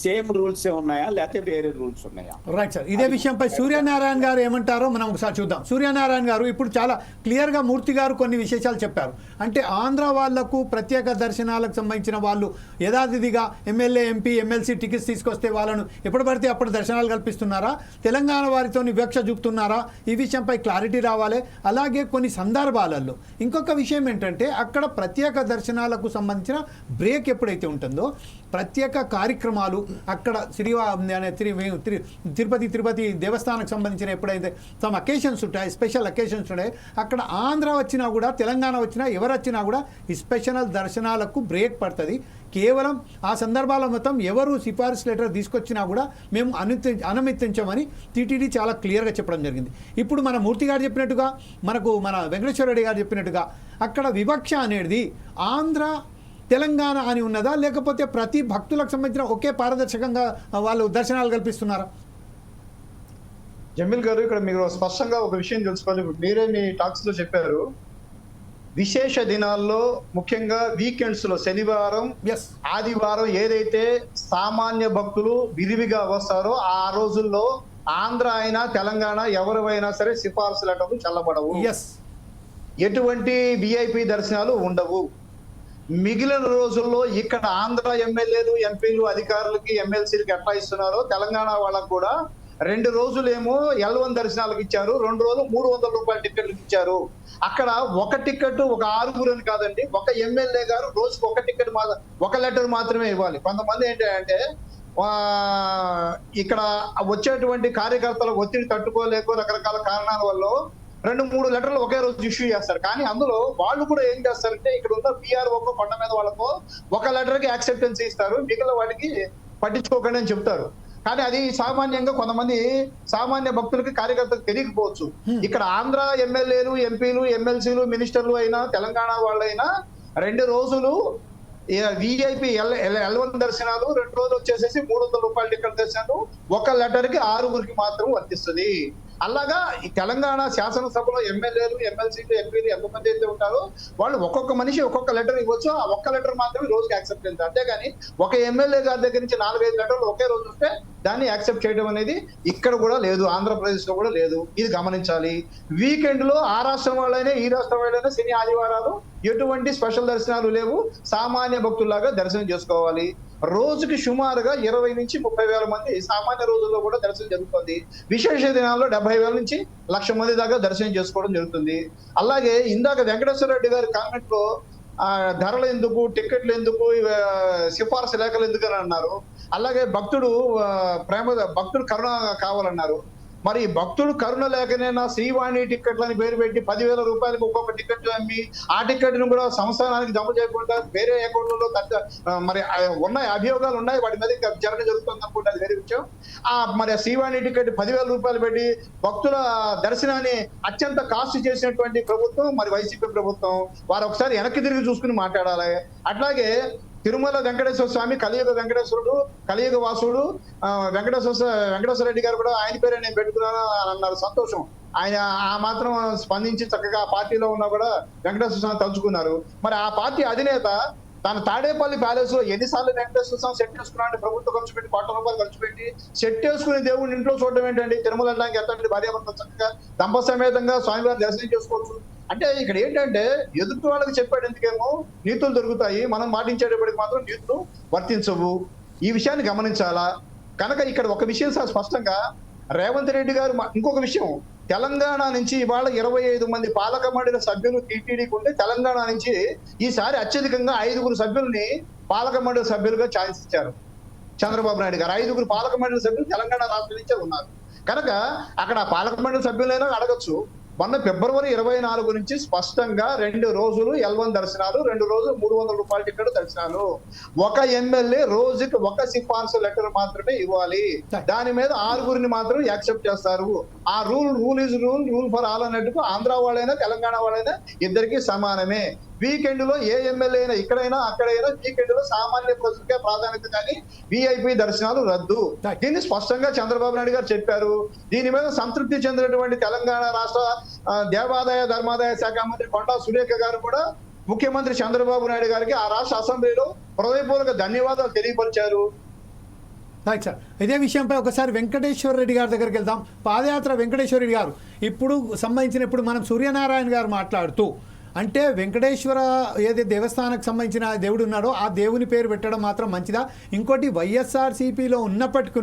సేమ్ రూల్స్ ఉన్నాయా లేకపోతే వేరే రూల్స్ ఉన్నాయా? రైట్ సార్, ఇదే విషయంపై సూర్యనారాయణ గారు ఏమంటారో మనం ఒకసారి చూద్దాం. సూర్యనారాయణ గారు ఇప్పుడు చాలా క్లియర్గా మూర్తి గారు కొన్ని విశేషాలు చెప్పారు. అంటే ఆంధ్ర వాళ్లకు ప్రత్యేక దర్శనాలకు సంబంధించిన వాళ్ళు యథాతిథిగా ఎమ్మెల్యే, ఎంపీ, ఎమ్మెల్సీ టికెట్స్ తీసుకొస్తే వాళ్ళను ఎప్పుడు పడితే అప్పుడు దర్శనాలు కల్పిస్తున్నారా, తెలంగాణ వారితో వివక్ష చూపుతున్నారా, ఈ విషయంపై క్లారిటీ రావాలి. అలాగే కొన్ని సందర్భాలలో ఇంకొక విషయం ఏంటంటే అక్కడ ప్రత్యేక దర్శనాలకు సంబంధించిన బ్రేక్ ఎప్పుడైతే ఉంటుందో ప్రత్యేక కార్యక్రమాలు అక్కడ తిరుపతి దేవస్థానానికి సంబంధించిన ఎప్పుడైతే సమ్ అకేషన్స్ ఉంటాయి, స్పెషల్ అకేషన్స్ ఉంటాయి, అక్కడ ఆంధ్ర వచ్చినా కూడా తెలంగాణ వచ్చినా ఎవరు వచ్చినా కూడా ఈ స్పెషల్ దర్శనాలకు బ్రేక్ పడుతుంది. కేవలం ఆ సందర్భాల మొత్తం ఎవరు సిఫారసు లెటర్ తీసుకొచ్చినా కూడా మేము అనుమతించమని టీటీడీ చాలా క్లియర్గా చెప్పడం జరిగింది. ఇప్పుడు మన మూర్తి గారు చెప్పినట్టుగా, మన వెంకటేశ్వర రెడ్డి గారు చెప్పినట్టుగా అక్కడ వివక్ష అనేది ఆంధ్ర తెలంగాణ అని ఉన్నదా, లేకపోతే ప్రతి భక్తులకు సంబంధించిన ఒకే పారదర్శకంగా వాళ్ళు దర్శనాలు కల్పిస్తున్నారా? జమీల్ గారు, ఇక్కడ మీరు స్పష్టంగా ఒక విషయం తెలుసుకోవాలి. మీరే మీ టాక్స్ లో చెప్పారు, విశేష దినాల్లో ముఖ్యంగా వీకెండ్స్ లో శనివారం, ఆదివారం ఏదైతే సామాన్య భక్తులు విరివిగా వస్తారో ఆ రోజుల్లో ఆంధ్ర అయినా తెలంగాణ ఎవరైనా సరే సిఫార్సు లెటర్లు చల్లబడవు, ఎటువంటి విఐపి దర్శనాలు ఉండవు. మిగిలిన రోజుల్లో ఇక్కడ ఆంధ్ర ఎమ్మెల్యేలు, ఎంపీలు, అధికారులకి, ఎమ్మెల్సీలకి ఎట్లా ఇస్తున్నారో తెలంగాణ వాళ్ళకు కూడా 2 రోజులేమో L1 దర్శనాలకు ఇచ్చారు, 2 రోజులు 300 రూపాయల టికెట్లకు ఇచ్చారు. అక్కడ ఒక టికెట్ ఒక 6 అని కాదండి, ఒక ఎమ్మెల్యే గారు రోజుకి ఒక టికెట్ ఒక లెటర్ మాత్రమే ఇవ్వాలి. కొంతమంది ఏంటంటే ఇక్కడ వచ్చేటువంటి కార్యకర్తల ఒత్తిడి తట్టుకోలేక రకరకాల కారణాల వల్ల 2-3 లెటర్లు ఒకే రోజు ఇష్యూ చేస్తారు. కానీ అందులో వాళ్ళు కూడా ఏం చేస్తారంటే ఇక్కడ ఉన్న పిఆర్ఓ కొండ మీద వాళ్ళకు ఒక లెటర్కి యాక్సెప్టెన్స్ ఇస్తారు, మిగిలిన వాటికి పట్టించుకోకండి అని చెప్తారు. కానీ అది సామాన్యంగా కొంతమంది సామాన్య భక్తులకి, కార్యకర్తలకు తెలియకపోవచ్చు. ఇక్కడ ఆంధ్ర ఎమ్మెల్యేలు, ఎంపీలు, ఎమ్మెల్సీలు, మినిస్టర్లు అయినా తెలంగాణ వాళ్ళైనా 2 రోజులు విఐపి L1 దర్శనాలు, 2 రోజులు వచ్చేసేసి 300 రూపాయల టికెట్ దర్శనాలు ఒక లెటర్కి 6 మాత్రం వర్తిస్తుంది. అలాగా ఈ తెలంగాణ శాసనసభలో ఎమ్మెల్యేలు, ఎమ్మెల్సీలు, ఎంపీలు ఎంతమంది అయితే ఉంటారో వాళ్ళు ఒక్కొక్క మనిషి ఒక్కొక్క లెటర్ ఇవ్వచ్చు. ఆ ఒక్క లెటర్ మాత్రమే రోజుకి యాక్సెప్ట్ చేస్తారు. అంతేగాని ఒక ఎమ్మెల్యే గారి దగ్గర నుంచి 4-5 లెటర్లు ఒకే రోజు వస్తే దాన్ని యాక్సెప్ట్ చేయడం అనేది ఇక్కడ కూడా లేదు, ఆంధ్రప్రదేశ్ లో కూడా లేదు. ఇది గమనించాలి. వీకెండ్ లో ఆ రాష్ట్రం వాళ్ళైనా ఈ రాష్ట్రం వాళ్ళైనా శని, ఆదివారాలు ఎటువంటి స్పెషల్ దర్శనాలు లేవు, సామాన్య భక్తుల్లాగా దర్శనం చేసుకోవాలి. రోజుకి సుమారుగా 20 నుంచి 30 వేల మంది సామాన్య రోజుల్లో కూడా దర్శనం జరుగుతుంది. విశేష దినాల్లో 70,000 నుంచి 1,00,000 మంది దాకా దర్శనం చేసుకోవడం జరుగుతుంది. అలాగే ఇందాక వెంకటేశ్వర రెడ్డి గారి కామెంట్ లో ధరలు ఎందుకు, టికెట్లు ఎందుకు, సిఫార్సు లేఖలు ఎందుకు అని అన్నారు. అలాగే భక్తుడు కరుణ కావాలన్నారు. మరి భక్తుడు కరుణ లేకనైనా శ్రీవాణి టికెట్లు అని పేరు పెట్టి 10,000 రూపాయలకు ఒక్కొక్క టికెట్ అమ్మి ఆ టికెట్ ను కూడా సంస్థానానికి జమ చేయకుండా వేరే అకౌంట్లలో మరి ఉన్నాయి, అభియోగాలు ఉన్నాయి, వాటి మీద విచారణ జరుగుతుంది అనుకుంటే అది వేరే విషయం. మరి శ్రీవాణి టికెట్ 10,000 రూపాయలు పెట్టి భక్తుల దర్శనాన్ని అత్యంత కాస్ట్ చేసినటువంటి ప్రభుత్వం మరి వైసీపీ ప్రభుత్వం. వారు ఒకసారి వెనక్కి తిరిగి చూసుకుని మాట్లాడాలి. అట్లాగే తిరుమల వెంకటేశ్వర స్వామి, కలియుగ వెంకటేశ్వరుడు, కలియుగ వాసుడు వెంకటేశ్వర రెడ్డి గారు కూడా ఆయన పేరే నేను పెట్టుకున్నాను అని అన్నారు. సంతోషం. ఆయన ఆ మాత్రం స్పందించి చక్కగా పార్టీలో ఉన్నా కూడా వెంకటేశ్వర స్వామి తలుచుకున్నారు. మరి ఆ పార్టీ అధినేత తన తాడేపల్లి ప్యాలెస్ లో ఎన్నిసార్లు వెంకటేశ్వర స్వామి సెట్ చేసుకున్నాడు? ప్రభుత్వం ఖర్చు పెట్టి ₹1,00,000 ఖర్చు పెట్టి సెట్ చేసుకుని దేవుడిని ఇంట్లో చూడడం ఏంటండి? తిరుమల వెళ్ళడానికి ఎంతండి భార్యాభర్తలు చక్కగా దంపసమేతంగా స్వామివారిని దర్శనం చేసుకోవచ్చు. అంటే ఇక్కడ ఏంటంటే ఎదుటి వాళ్ళకి చెప్పాడు ఎందుకేమో నీతులు దొరుకుతాయి, మనం మాటించేటప్పటికి మాత్రం నీతులు వర్తించవు. ఈ విషయాన్ని గమనించాలా. కనుక ఇక్కడ ఒక విషయం స్పష్టంగా రేవంత్ రెడ్డి గారు ఇంకొక విషయం, తెలంగాణ నుంచి ఇవాళ 25 మంది పాలక మండలి సభ్యులు టీటీడీకి ఉంటే తెలంగాణ నుంచి ఈసారి అత్యధికంగా 5 సభ్యుల్ని పాలక మండలి సభ్యులుగా ఛాయిస్ ఇచ్చారు చంద్రబాబు నాయుడు గారు. 5 పాలక మండలి సభ్యులు తెలంగాణ రాష్ట్రం నుంచే ఉన్నారు. కనుక అక్కడ పాలక మండలి సభ్యులైనా అడగచ్చు. మొన్న ఫిబ్రవరి 24 నుంచి స్పష్టంగా 2 రోజులు L1 దర్శనాలు, 2 రోజులు 300 రూపాయల టికెట్ దర్శనాలు. ఒక ఎమ్మెల్యే రోజుకి ఒక సిఫార్సు లెటర్ మాత్రమే ఇవ్వాలి. దాని మీద 6 మాత్రం యాక్సెప్ట్ చేస్తారు. ఆ rule is rule for all అన్నట్టుకు ఆంధ్ర వాళ్ళైనా తెలంగాణ వాళ్ళైనా ఇద్దరికి సమానమే. వీకెండ్ లో ఏ ఎమ్మెల్యే అయినా ఇక్కడైనా అక్కడైనా వీకెండ్ లో సామాన్య ప్రజలకే ప్రాధాన్యత, కానీ విఐపి దర్శనాలు రద్దు. దీన్ని స్పష్టంగా చంద్రబాబు నాయుడు గారు చెప్పారు. దీని మీద సంతృప్తి చెందినటువంటి తెలంగాణ రాష్ట్ర దేవాదాయ ధర్మాదాయ శాఖ మంత్రి కొండా సురేఖ గారు కూడా ముఖ్యమంత్రి చంద్రబాబు నాయుడు గారికి ఆ రాష్ట్ర అసెంబ్లీలో హృదయపూర్వక ధన్యవాదాలు తెలియపరిచారు. Right sir. ఇదే విషయంపై ఒకసారి వెంకటేశ్వర రెడ్డి గారి దగ్గరికి వెళ్దాం. పాదయాత్ర వెంకటేశ్వర రెడ్డి గారు ఇప్పుడు సంబంధించినప్పుడు మనం సూర్యనారాయణ గారు మాట్లాడుతూ అంటే వెంకటేశ్వర ఏదైతే దేవస్థానానికి సంబంధించిన దేవుడు ఉన్నాడో ఆ దేవుని పేరు పెట్టడం మాత్రం మంచిదా? ఇంకోటి వైఎస్ఆర్సీపీలో ఉన్నప్పటికీ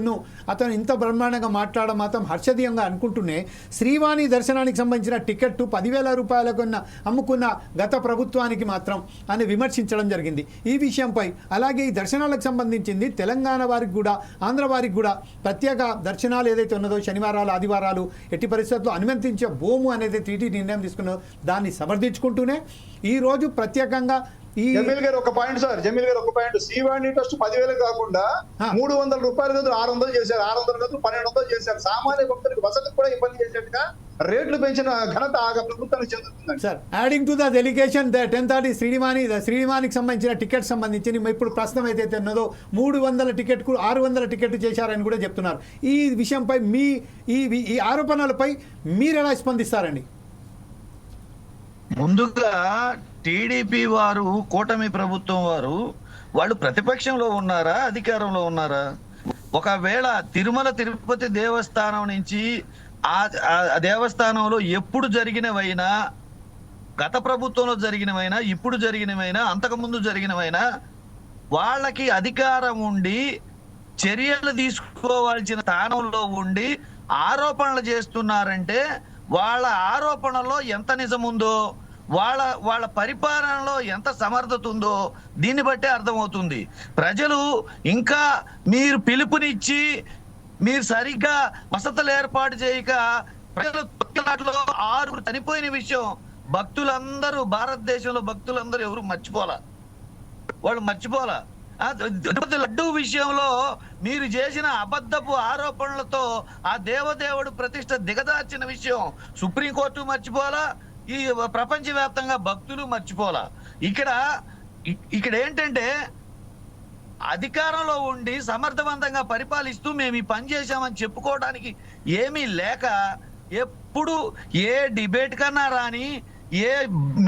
అతను ఇంత బ్రహ్మాండంగా మాట్లాడడం మాత్రం హర్షదీయంగా అనుకుంటూనే శ్రీవాణి దర్శనానికి సంబంధించిన టికెట్ 10,000 రూపాయలకు అమ్ముకున్న గత ప్రభుత్వానికి మాత్రం అని విమర్శించడం జరిగింది. ఈ విషయంపై అలాగే ఈ దర్శనాలకు సంబంధించింది తెలంగాణ వారికి కూడా ఆంధ్ర వారికి కూడా ప్రత్యేక దర్శనాలు ఏదైతే ఉన్నదో శనివారాలు ఆదివారాలు ఎట్టి పరిస్థితుల్లో అనుమతించే భూము అనేది టీటీ నిర్ణయం తీసుకున్నదో దాన్ని సమర్థించుకుంటూ ఈ రోజు ప్రత్యేకంగా ఈ జమీల్ గారు ఒక పాయింట్ సార్, జమీల్ గారు ఒక పాయింట్, శ్రీవాణి ట్రస్ట్ 10,000 కాకుండా 300 రూపాయల గదులు 600 చేశారు, 600 గదులు 1200 చేశారు. సామాన్య భక్తులకు వసతికి కూడా ఇబ్బంది చేసేట్టుగా రేట్లు పెంచిన ఘనత ఆ ప్రభుత్వానికి చెందుతుందండి sir. Adding to the delegation 10:30 శ్రీవాణికి సంబంధించిన టికెట్ సంబంధించి ఇప్పుడు ప్రస్తుతం ఏదైతే ఉన్నదో 300 టికెట్కు 600 టికెట్ చేశారని కూడా చెప్తున్నారు. ఈ విషయంపై ఈ ఆరోపణలపై మీరు ఎలా స్పందిస్తారండి? ముందుగా టీడీపీ వారు, కూటమి ప్రభుత్వం వారు, వాళ్ళు ప్రతిపక్షంలో ఉన్నారా, అధికారంలో ఉన్నారా? ఒకవేళ తిరుమల తిరుపతి దేవస్థానం నుంచి ఆ దేవస్థానంలో ఎప్పుడు జరిగినవైనా, గత ప్రభుత్వంలో జరిగినవైనా, ఇప్పుడు జరిగినవైనా, అంతకుముందు జరిగినవైనా వాళ్ళకి అధికారం ఉండి చర్యలు తీసుకోవాల్సిన స్థానంలో ఉండి ఆరోపణలు చేస్తున్నారంటే వాళ్ళ ఆరోపణలో ఎంత నిజం ఉందో, వాళ్ళ పరిపాలనలో ఎంత సమర్థత ఉందో దీన్ని బట్టే అర్థమవుతుంది. ప్రజలు ఇంకా మీరు పిలుపునిచ్చి మీరు సరిగ్గా వసతులు ఏర్పాటు చేయక ప్రజలు 6 చనిపోయిన విషయం భక్తులందరూ, భారతదేశంలో భక్తులందరూ ఎవరు మర్చిపోలా, వాళ్ళు మర్చిపోలా. లడ్డూ విషయంలో మీరు చేసిన అబద్ధపు ఆరోపణలతో ఆ దేవదేవుడు ప్రతిష్ట దిగదార్చిన విషయం సుప్రీంకోర్టు మర్చిపోలా, ఈ ప్రపంచవ్యాప్తంగా భక్తులు మర్చిపోలా. ఇక్కడ ఏంటంటే అధికారంలో ఉండి సమర్థవంతంగా పరిపాలిస్తూ మేము ఈ పని చేశామని చెప్పుకోవడానికి ఏమీ లేక ఎప్పుడు ఏ డిబేట్ కన్నా రాని, ఏ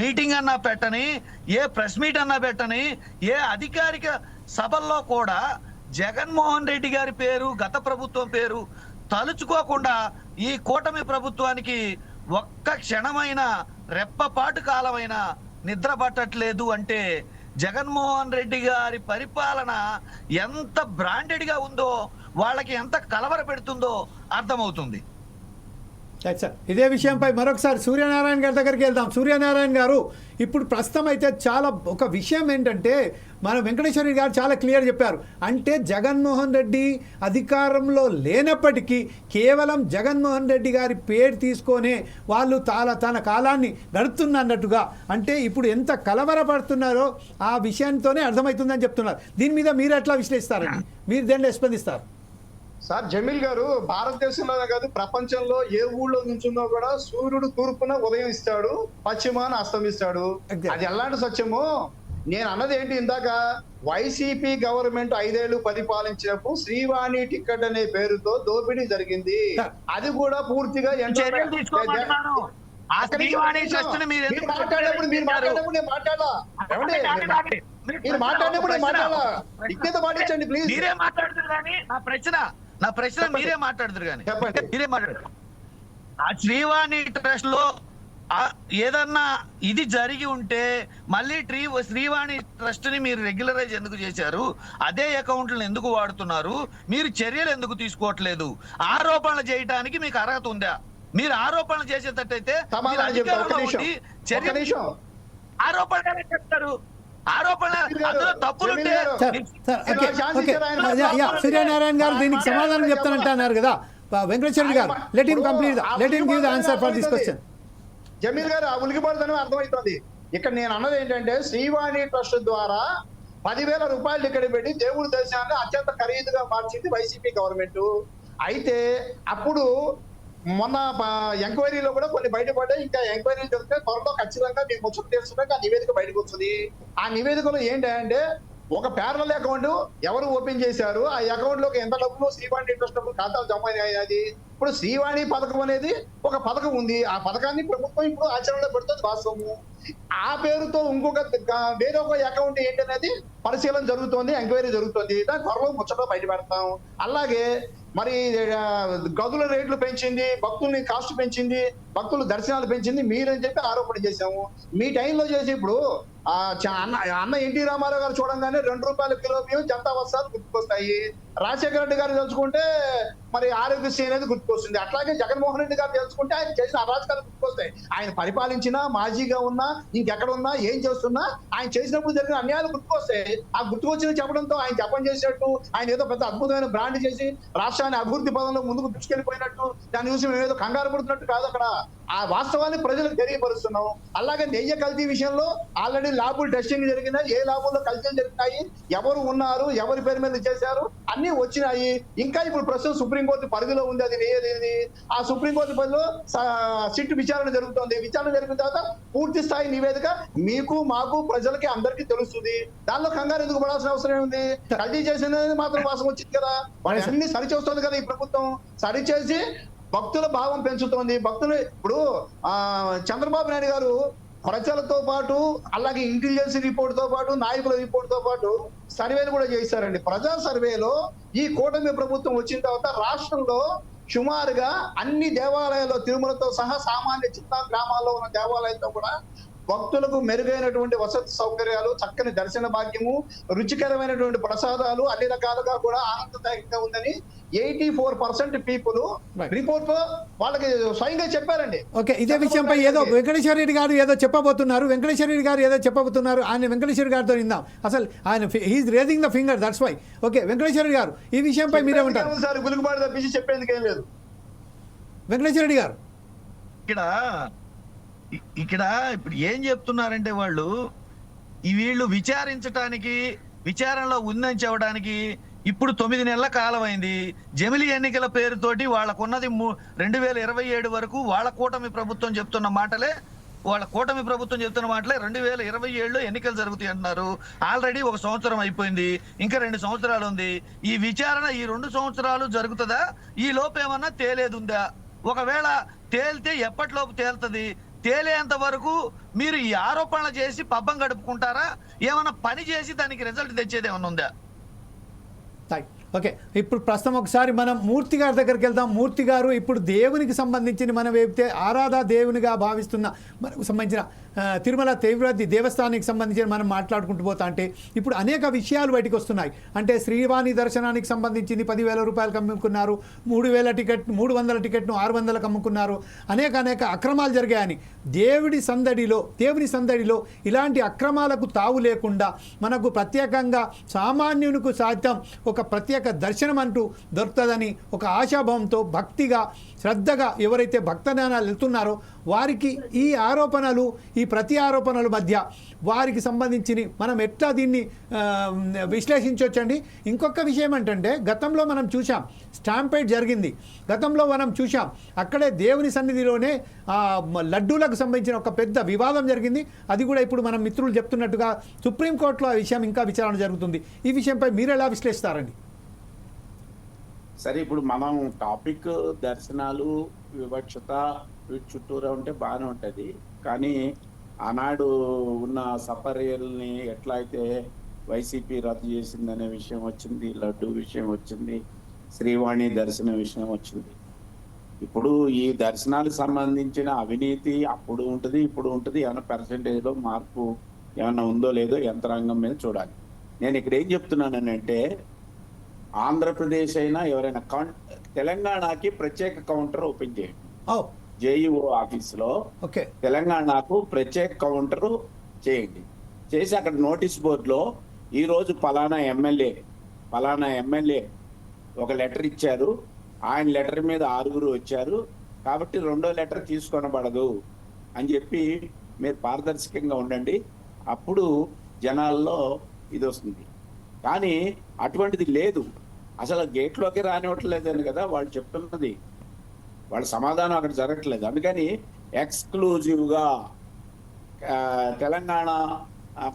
మీటింగ్ అన్నా పెట్టని, ఏ ప్రెస్ మీట్ అన్నా పెట్టని, ఏ అధికారిక సభల్లో కూడా జగన్మోహన్ రెడ్డి గారి పేరు, గత ప్రభుత్వం పేరు తలుచుకోకుండా ఈ కూటమి ప్రభుత్వానికి ఒక్క క్షణమైన రెప్పపాటు కాలమైన నిద్ర పట్టట్లేదు అంటే జగన్మోహన్ రెడ్డి గారి పరిపాలన ఎంత బ్రాండెడ్ గా ఉందో, వాళ్ళకి ఎంత కలవర పెడుతుందో అర్థమవుతుంది. సార్, ఇదే విషయంపై మరొకసారి సూర్యనారాయణ గారి దగ్గరికి వెళ్దాం. సూర్యనారాయణ గారు, ఇప్పుడు ప్రస్తుతం అయితే చాలా ఒక విషయం ఏంటంటే మన వెంకటేశ్వర రెడ్డి గారు చాలా క్లియర్ చెప్పారు. అంటే జగన్మోహన్ రెడ్డి అధికారంలో లేనప్పటికీ కేవలం జగన్మోహన్ రెడ్డి గారి పేరు తీసుకొనే వాళ్ళు తన కాలాన్ని గడుపుతున్నట్టుగా, అంటే ఇప్పుడు ఎంత కలవరపడుతున్నారో ఆ విషయంతోనే అర్థమవుతుందని చెప్తున్నారు. దీని మీద మీరు ఎట్లా విశ్లేషిస్తారండి? మీరు దేంట్లో స్పందిస్తారు? సార్, జమీల్ గారు, భారతదేశంలోనే కాదు ప్రపంచంలో ఏ ఊళ్ళో నుంచున్నా కూడా సూర్యుడు తూర్పున ఉదయిస్తాడు, పశ్చిమాన అస్తమిస్తాడు. అది ఎలాంటి సత్యమో నేను అన్నది ఏంటి, ఇందాక వైసీపీ గవర్నమెంట్ 5 ఏళ్లు పరిపాలించినప్పుడు శ్రీవాణి టికెట్ అనే పేరుతో దోపిడీ జరిగింది. అది కూడా పూర్తిగా నా ప్రశ్న మీరే మాట్లాడుతురు కానీ మీరే మాట్లాడు. ఆ శ్రీవాణి ట్రస్ట్ లో ఏదన్నా ఇది జరిగి ఉంటే మళ్ళీ శ్రీవాణి ట్రస్ట్ ని మీరు రెగ్యులరైజ్ ఎందుకు చేశారు? అదే అకౌంట్లను ఎందుకు వాడుతున్నారు? మీరు చర్యలు ఎందుకు తీసుకోవట్లేదు? ఆరోపణలు చేయడానికి మీకు అర్హత ఉందా? మీరు ఆరోపణలు చేసేటట్టయితే ఆరోపణలు చెప్తారు. సూర్యనారాయణ గారు దీనికి సమాధానం చెప్తానంటే అన్నారు కదా వెంకటేశ్వర గారు. Let him complete give the answer for this question. Jameel గారు, ఆ ఉలికిపడతాను అర్థమవుతుంది. ఇక్కడ నేను అన్నది ఏంటంటే శ్రీవాణి ట్రస్ట్ ద్వారా 10,000 రూపాయలు ఇక్కడ పెట్టి దేవుడి దర్శనాన్ని అత్యంత ఖరీదుగా మార్చింది వైసీపీ గవర్నమెంట్. అయితే అప్పుడు మొన్న ఎంక్వైరీలో కూడా కొన్ని బయటపడ్డాయి. ఇంకా ఎంక్వైరీలు జరిగితే త్వరలో ఖచ్చితంగా మీకు ముచ్చట తెలుసుకున్నాక ఆ నివేదిక బయటకు వస్తుంది. ఆ నివేదికలో ఏంటంటే ఒక ప్యారలల్ అకౌంట్ ఎవరు ఓపెన్ చేశారు, ఆ అకౌంట్ లోకి ఎంత డబ్బులు శ్రీవాణి ట్రస్ట్ ఖాతాలు జమ అయ్యాయి. ఇప్పుడు శ్రీవాణి పథకం అనేది ఒక పథకం ఉంది. ఆ పథకాన్ని ప్రభుత్వం ఇప్పుడు ఆచరణలో పెడుతుంది వాస్తవము. ఆ పేరుతో వేరే ఒక అకౌంట్ ఏంటనేది పరిశీలన జరుగుతోంది, ఎంక్వైరీ జరుగుతుంది. దాని త్వరలో ముచ్చట బయట పెడతాం. అలాగే మరి గదుల రేట్లు పెంచింది, భక్తుల్ని కాస్ట్ పెంచింది, భక్తులు దర్శనాలు పెంచింది మీరని చెప్పి ఆరోపణ చేశాము. మీ టైంలో చేసి ఇప్పుడు అన్న ఎన్టీ రామారావు గారు చూడంగానే ₹2 కిలో బియ్యం జనతా వస్త్రాలు గుర్తుకొస్తాయి. రాజశేఖర రెడ్డి గారు తెలుసుకుంటే మరి ఆరోగ్యశ్రీ అనేది గుర్తుకొస్తుంది. అట్లాగే జగన్మోహన్ రెడ్డి గారు తెలుసుకుంటే ఆయన చేసిన అరాచకాలు గుర్తుకొస్తాయి. ఆయన పరిపాలించినా, మాజీగా ఉన్నా, ఇంకెక్కడ ఉన్నా, ఏం చేస్తున్నా ఆయన చేసినప్పుడు జరిగిన అన్యాయాలు గుర్తుకొస్తాయి. ఆ గుర్తుకొచ్చిన చెప్పడంతో ఆయన జపం చేసినట్టు, ఆయన ఏదో పెద్ద అద్భుతమైన బ్రాండ్ చేసి రాష్ట్రాన్ని అభివృద్ధి పదంలో ముందుకు దూసుకెళ్లిపోయినట్టు, దాన్ని చూసి మేము ఏదో కంగారు పడుతున్నట్టు కాదు. అక్కడ ఆ వాస్తవాన్ని ప్రజలకు తెలియపరుస్తున్నాం. అలాగే నెయ్యి కల్తీ విషయంలో ఆల్రెడీ ల్యాబులు టెస్టింగ్ జరిగినా, ఏ ల్యాబుల్లో కల్తీలు జరిగినాయి, ఎవరు ఉన్నారు, ఎవరి పేరు మీద చేశారు అన్ని వచ్చినాయి. ఇంకా ఇప్పుడు ప్రస్తుతం సుప్రీంకోర్టు పరిధిలో ఉంది అది నెయ్యేది. ఆ సుప్రీంకోర్టు పరిధిలో సిట్ విచారణ జరుగుతుంది. విచారణ జరిగిన తర్వాత పూర్తి స్థాయి నివేదిక మీకు, మాకు, ప్రజలకి అందరికీ తెలుస్తుంది. దానిలో కంగారు ఎందుకు పడాల్సిన అవసరం ఏముంది? కల్తీ చేసినది మాత్రం వాసం వచ్చింది కదా, వాటి అన్ని సరిచేస్తుంది కదా ఈ ప్రభుత్వం. సరిచేసి భక్తుల భావం పెంచుతోంది. భక్తులు ఇప్పుడు చంద్రబాబు నాయుడు గారు ప్రజలతో పాటు, అలాగే ఇంటెలిజెన్స్ రిపోర్ట్ తో పాటు, నాయకుల రిపోర్ట్ తో పాటు సర్వేలు కూడా చేశారండి. ప్రజా సర్వేలో ఈ కూటమి ప్రభుత్వం వచ్చిన తర్వాత రాష్ట్రంలో సుమారుగా అన్ని దేవాలయాల్లో, తిరుమలతో సహా సామాన్య చిన్న గ్రామాల్లో ఉన్న దేవాలయాలతో కూడా భక్తులకు మెరుగైనటువంటి వసతి సౌకర్యాలు, చక్కని దర్శన భాగ్యము, రుచికరమైనటువంటి ప్రసాదాలు అన్ని రకాలుగా కూడా ఆనందదాయకంగా ఉందని 84% పీపుల్ రిపోర్ట్ లో వాళ్ళకి స్వయంగా చెప్పారండి. ఓకే, ఇదే విషయంపై ఏదో వెంకటేశ్వర రెడ్డి గారు ఏదో చెప్పబోతున్నారు. ఆయన వెంకటేశ్వర గారితో విందాం. అసలు ఆయన he's raising the finger, that's why. Okay, Venkateswara Reddy గారు ఈ విషయంపై మీరేమంటారు? సార్ గులుగుబాటు తప్పించి చెప్పేందుకు ఏం లేదు. వెంకటేశ్వర రెడ్డి గారు ఇక్కడ ఇప్పుడు ఏం చెప్తున్నారంటే వీళ్ళు విచారించడానికి, విచారణలో ఉందని చెప్పడానికి ఇప్పుడు 9 నెలల కాలం అయింది. జమిలీ ఎన్నికల పేరుతోటి వాళ్ళకున్నది 2027 వరకు వాళ్ళ కూటమి ప్రభుత్వం చెప్తున్న మాటలే 2027లో ఎన్నికలు జరుగుతాయి అంటున్నారు. ఆల్రెడీ 1 సంవత్సరం అయిపోయింది, ఇంకా 2 సంవత్సరాలు ఉంది. ఈ విచారణ ఈ 2 సంవత్సరాలు జరుగుతుందా? ఈ లోపు ఏమన్నా తేలేదుందా? ఒకవేళ తేలితే ఎప్పటిలోపు తేలుతుంది? తేలేంత వరకు మీరు ఈ ఆరోపణలు చేసి పబ్బం గడుపుకుంటారా? ఏమన్నా పని చేసి దానికి రిజల్ట్ తెచ్చేది ఏమన్నా ఉందా? ఓకే, ఇప్పుడు ప్రస్తుతం ఒకసారి మనం మూర్తి గారి దగ్గరికి వెళ్దాం. మూర్తి గారు ఇప్పుడు దేవునికి సంబంధించి మనం ఏదైతే ఆరాధ దేవునిగా భావిస్తున్న మనకు సంబంధించిన తిరుమల తిరుపతి దేవస్థానానికి సంబంధించి మనం మాట్లాడుకుంటూ పోతా అంటే ఇప్పుడు అనేక విషయాలు బయటకు వస్తున్నాయి. అంటే శ్రీవాణి దర్శనానికి సంబంధించింది 10,000 రూపాయలకు అమ్ముకున్నారు, 3,000 టికెట్ 300 టికెట్ను 600లకు అమ్ముకున్నారు, అనేక అక్రమాలు జరిగాయని. దేవుని సందడిలో ఇలాంటి అక్రమాలకు తావు లేకుండా మనకు ప్రత్యేకంగా సామాన్యునికి సాధ్యం ఒక ప్రత్యేక దర్శనం అంటూ దొరుకుతుందని ఒక ఆశాభావంతో భక్తిగా శ్రద్ధగా ఎవరైతే భక్తజనాలు వెళ్తున్నారో వారికి ఈ ఆరోపణలు, ఈ ప్రతి ఆరోపణల మధ్య వారికి సంబంధించి మనం ఎట్లా దీన్ని విశ్లేషించవచ్చండి. ఇంకొక విషయం ఏంటంటే గతంలో మనం చూసాం స్టాంపేడ్ జరిగింది, గతంలో మనం చూసాం అక్కడే దేవుని సన్నిధిలోనే లడ్డూలకు సంబంధించిన ఒక పెద్ద వివాదం జరిగింది. అది కూడా ఇప్పుడు మనం మిత్రులు చెప్తున్నట్టుగా సుప్రీంకోర్టులో ఆ విషయం ఇంకా విచారణ జరుగుతుంది. ఈ విషయంపై మీరు ఎలా విశ్లేషిస్తారండి? సరే, ఇప్పుడు మనం టాపిక్ దర్శనాలు, వివక్షత చుట్టూరా ఉంటే బాగానే ఉంటుంది. కానీ ఆనాడు ఉన్న సపర్యల్ని ఎట్లా అయితే వైసీపీ రద్దు చేసిందనే విషయం వచ్చింది, లడ్డు విషయం వచ్చింది, శ్రీవాణి దర్శన విషయం వచ్చింది. ఇప్పుడు ఈ దర్శనాలకు సంబంధించిన అవినీతి అప్పుడు ఉంటుంది, ఇప్పుడు ఉంటుంది. ఏమైనా పర్సెంటేజ్లో మార్పు ఏమైనా ఉందో లేదో యంత్రాంగం మీద చూడాలి. నేను ఇక్కడ ఏం చెప్తున్నానంటే ఆంధ్రప్రదేశ్ అయినా ఎవరైనా తెలంగాణకి ప్రత్యేక కౌంటర్ ఓపెన్ చేయండి. జేఈఓ ఆఫీస్లో తెలంగాణకు ప్రత్యేక కౌంటర్ చేయండి. చేసి అక్కడ నోటీస్ బోర్డులో ఈరోజు పలానా ఎమ్మెల్యే ఒక లెటర్ ఇచ్చారు, ఆయన లెటర్ మీద 6 వచ్చారు కాబట్టి 2వ లెటర్ తీసుకొనబడదు అని చెప్పి మీరు పారదర్శకంగా ఉండండి. అప్పుడు జనాల్లో ఇది వస్తుంది. కానీ అటువంటిది లేదు. అసలు గేట్లోకి రానివ్వట్లేదని కదా వాళ్ళు చెప్తున్నది. వాళ్ళ సమాధానం అక్కడ జరగట్లేదు. అందుకని ఎక్స్క్లూజివ్గా తెలంగాణ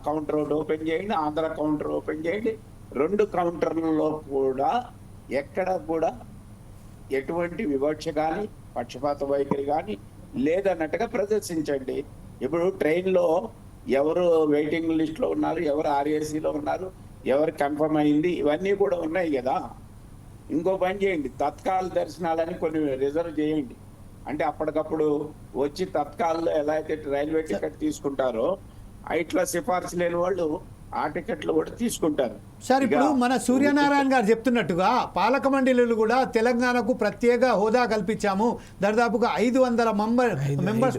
కౌంటర్ ఓపెన్ చేయండి, ఆంధ్ర కౌంటర్ ఓపెన్ చేయండి. 2 కౌంటర్లలో కూడా ఎక్కడ కూడా ఎటువంటి వివక్ష కానీ పక్షపాత వైఖరి కానీ లేదన్నట్టుగా ప్రదర్శించండి. ఇప్పుడు ట్రైన్లో ఎవరు వెయిటింగ్ లిస్ట్లో ఉన్నారు, ఎవరు ఆర్ఏసీలో ఉన్నారు, ఎవరు కన్ఫర్మ్ అయింది, ఇవన్నీ కూడా ఉన్నాయి కదా. ఇంకో పని చేయండి, తత్కాల దర్శనాలని కొన్ని రిజర్వ్ చేయండి. అంటే అప్పటికప్పుడు వచ్చి తత్కాల్లో ఎలా అయితే రైల్వే టికెట్ తీసుకుంటారో ఇట్లా సిఫార్సు లేని వాళ్ళు ఆ టికెట్లు కూడా తీసుకుంటారు. సార్, ఇప్పుడు మన సూర్యనారాయణ గారు చెప్తున్నట్టుగా పాలక మండలిలు కూడా తెలంగాణకు ప్రత్యేక హోదా కల్పించాము. దాదాపుగా 500 మెంబర్స్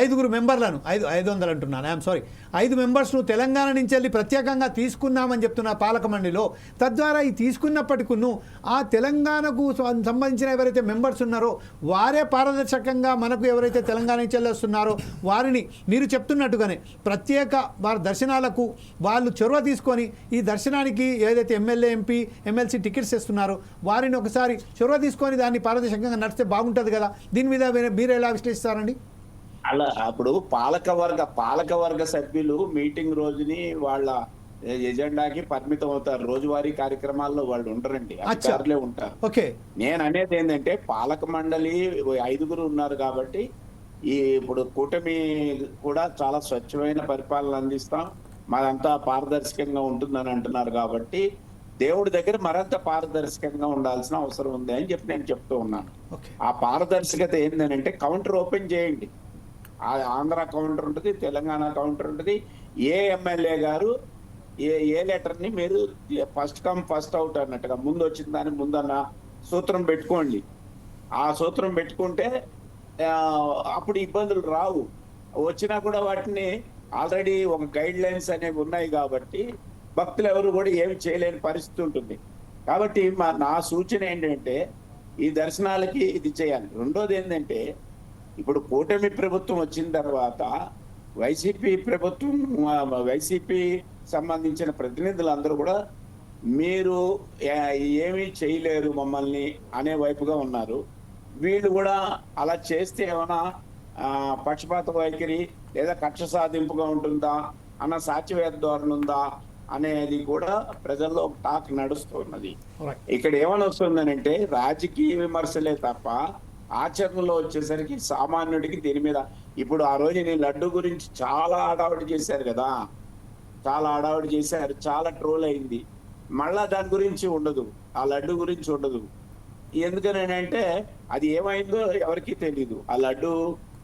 ఐదుగురు మెంబర్లను 500 అంటున్నాను, ఐఎమ్ సారీ, 5 మెంబర్స్ను తెలంగాణ నుంచి వెళ్ళి ప్రత్యేకంగా తీసుకున్నామని చెప్తున్న పాలక మండలిలో. తద్వారా ఈ తీసుకున్నప్పటికీ ఆ తెలంగాణకు సంబంధించిన ఎవరైతే మెంబర్స్ ఉన్నారో వారే పారదర్శకంగా మనకు ఎవరైతే తెలంగాణ నుంచి వెళ్ళి వస్తున్నారో వారిని మీరు చెప్తున్నట్టుగానే ప్రత్యేక వారి దర్శనాలకు వాళ్ళు చొరవ తీసుకొని ఈ దర్శనానికి ఏదైతే ఎమ్మెల్యే, ఎంపీ, ఎమ్మెల్సీ టికెట్స్ ఇస్తున్నారో వారిని ఒకసారి చొరవ తీసుకొని దాన్ని పారదర్శకంగా నడిస్తే బాగుంటుంది కదా. దీని మీద మీరు ఎలా విశ్లేషిస్తారండి? అలా అప్పుడు పాలకవర్గ సభ్యులు మీటింగ్ రోజుని వాళ్ళ ఎజెండాకి పరిమితం అవుతారు. రోజువారీ కార్యక్రమాల్లో వాళ్ళు ఉండరండి, అధికారులే ఉంటారు. ఓకే, నేను అనేది ఏంటంటే పాలక మండలి 5 ఉన్నారు కాబట్టి ఇప్పుడు కూటమి కూడా చాలా స్వచ్ఛమైన పరిపాలన అందిస్తాం, మాదంతా పారదర్శకంగా ఉంటుందని అంటున్నారు కాబట్టి దేవుడి దగ్గర మరింత పారదర్శకంగా ఉండాల్సిన అవసరం ఉంది అని చెప్పి నేను చెప్తూ ఉన్నాను. ఆ పారదర్శకత ఏంటంటే కౌంటర్ ఓపెన్ చేయండి. ఆంధ్ర కౌంటర్ ఉంటుంది, తెలంగాణ కౌంటర్ ఉంటుంది. ఏ ఎమ్మెల్యే గారు ఏ లెటర్ని మీరు ఫస్ట్ కమ్ ఫస్ట్ అవుట్ అన్నట్టుగా ముందు వచ్చిన దాని ముందన్న సూత్రం పెట్టుకోండి. ఆ సూత్రం పెట్టుకుంటే అప్పుడు ఇబ్బందులు రావు. వచ్చినా కూడా వాటిని ఆల్రెడీ ఒక గైడ్ లైన్స్ అనేవి ఉన్నాయి కాబట్టి భక్తులు ఎవరు కూడా ఏమి చేయలేని పరిస్థితి ఉంటుంది. కాబట్టి నా సూచన ఏంటంటే ఈ దర్శనాలకి ఇది చేయాలి. రెండోది ఏంటంటే ఇప్పుడు కూటమి ప్రభుత్వం వచ్చిన తర్వాత వైసీపీ సంబంధించిన ప్రతినిధులందరూ కూడా మీరు ఏమీ చేయలేరు మమ్మల్ని అనే వైపుగా ఉన్నారు. వీళ్ళు కూడా అలా చేస్తే ఏమైనా పక్షపాత వైఖరి లేదా కక్ష సాధింపుగా ఉంటుందా అన్న సాధ్యవేద ధోరణి ఉందా అనేది కూడా ప్రజల్లో ఒక టాక్ నడుస్తున్నది. ఇక్కడ ఏమని వస్తుందనంటే రాజకీయ విమర్శలే తప్ప ఆచరణలో వచ్చేసరికి సామాన్యుడికి దీని మీద ఇప్పుడు ఆ రోజు నేను లడ్డు గురించి చాలా హడావుడి చేశారు కదా, చాలా ట్రోల్ అయింది. మళ్ళా దాని గురించి ఉండదు, ఆ లడ్డు గురించి ఉండదు. ఎందుకని అంటే అది ఏమైందో ఎవరికి తెలీదు. ఆ లడ్డు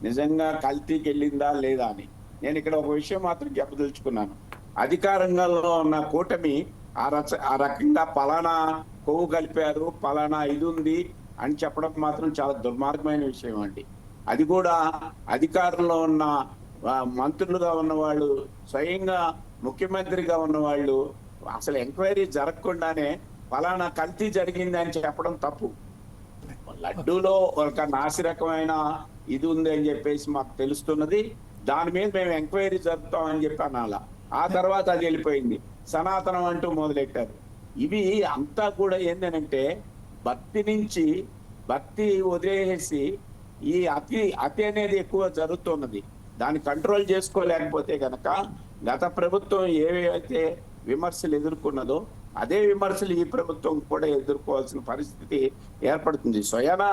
నిజంగా కల్తీకి వెళ్ళిందా లేదా అని. నేను ఇక్కడ ఒక విషయం మాత్రం చెప్పదలుచుకున్నాను. అధికారంలో ఉన్న కూటమి ఆ రకంగా పలానా కొవ్వు కలిపారు, పలానా ఇది ఉంది అని చెప్పడం మాత్రం చాలా దుర్మార్గమైన విషయం అండి. అది కూడా అధికారంలో ఉన్న మంత్రులుగా ఉన్నవాళ్ళు, స్వయంగా ముఖ్యమంత్రిగా ఉన్నవాళ్ళు అసలు ఎంక్వైరీ జరగకుండానే ఫలానా కల్తీ జరిగింది అని చెప్పడం తప్పు. లడ్డూలో ఒక నాసిరకమైన ఇది ఉంది అని చెప్పేసి మాకు తెలుస్తున్నది, దాని మీద మేము ఎంక్వైరీ జరుపుతాం అని చెప్పి అనాల. ఆ తర్వాత అది వెళ్ళిపోయింది, సనాతనం అంటూ మొదలెట్టారు. ఇవి అంతా కూడా ఏంటంటే భక్తి వదిలేసి ఈ అతి అనేది ఎక్కువ జరుగుతున్నది. దాన్ని కంట్రోల్ చేసుకోలేకపోతే గనక గత ప్రభుత్వం ఏవైతే విమర్శలు ఎదుర్కొన్నదో అదే విమర్శలు ఈ ప్రభుత్వం కూడా ఎదుర్కోవాల్సిన పరిస్థితి ఏర్పడుతుంది. స్వయాన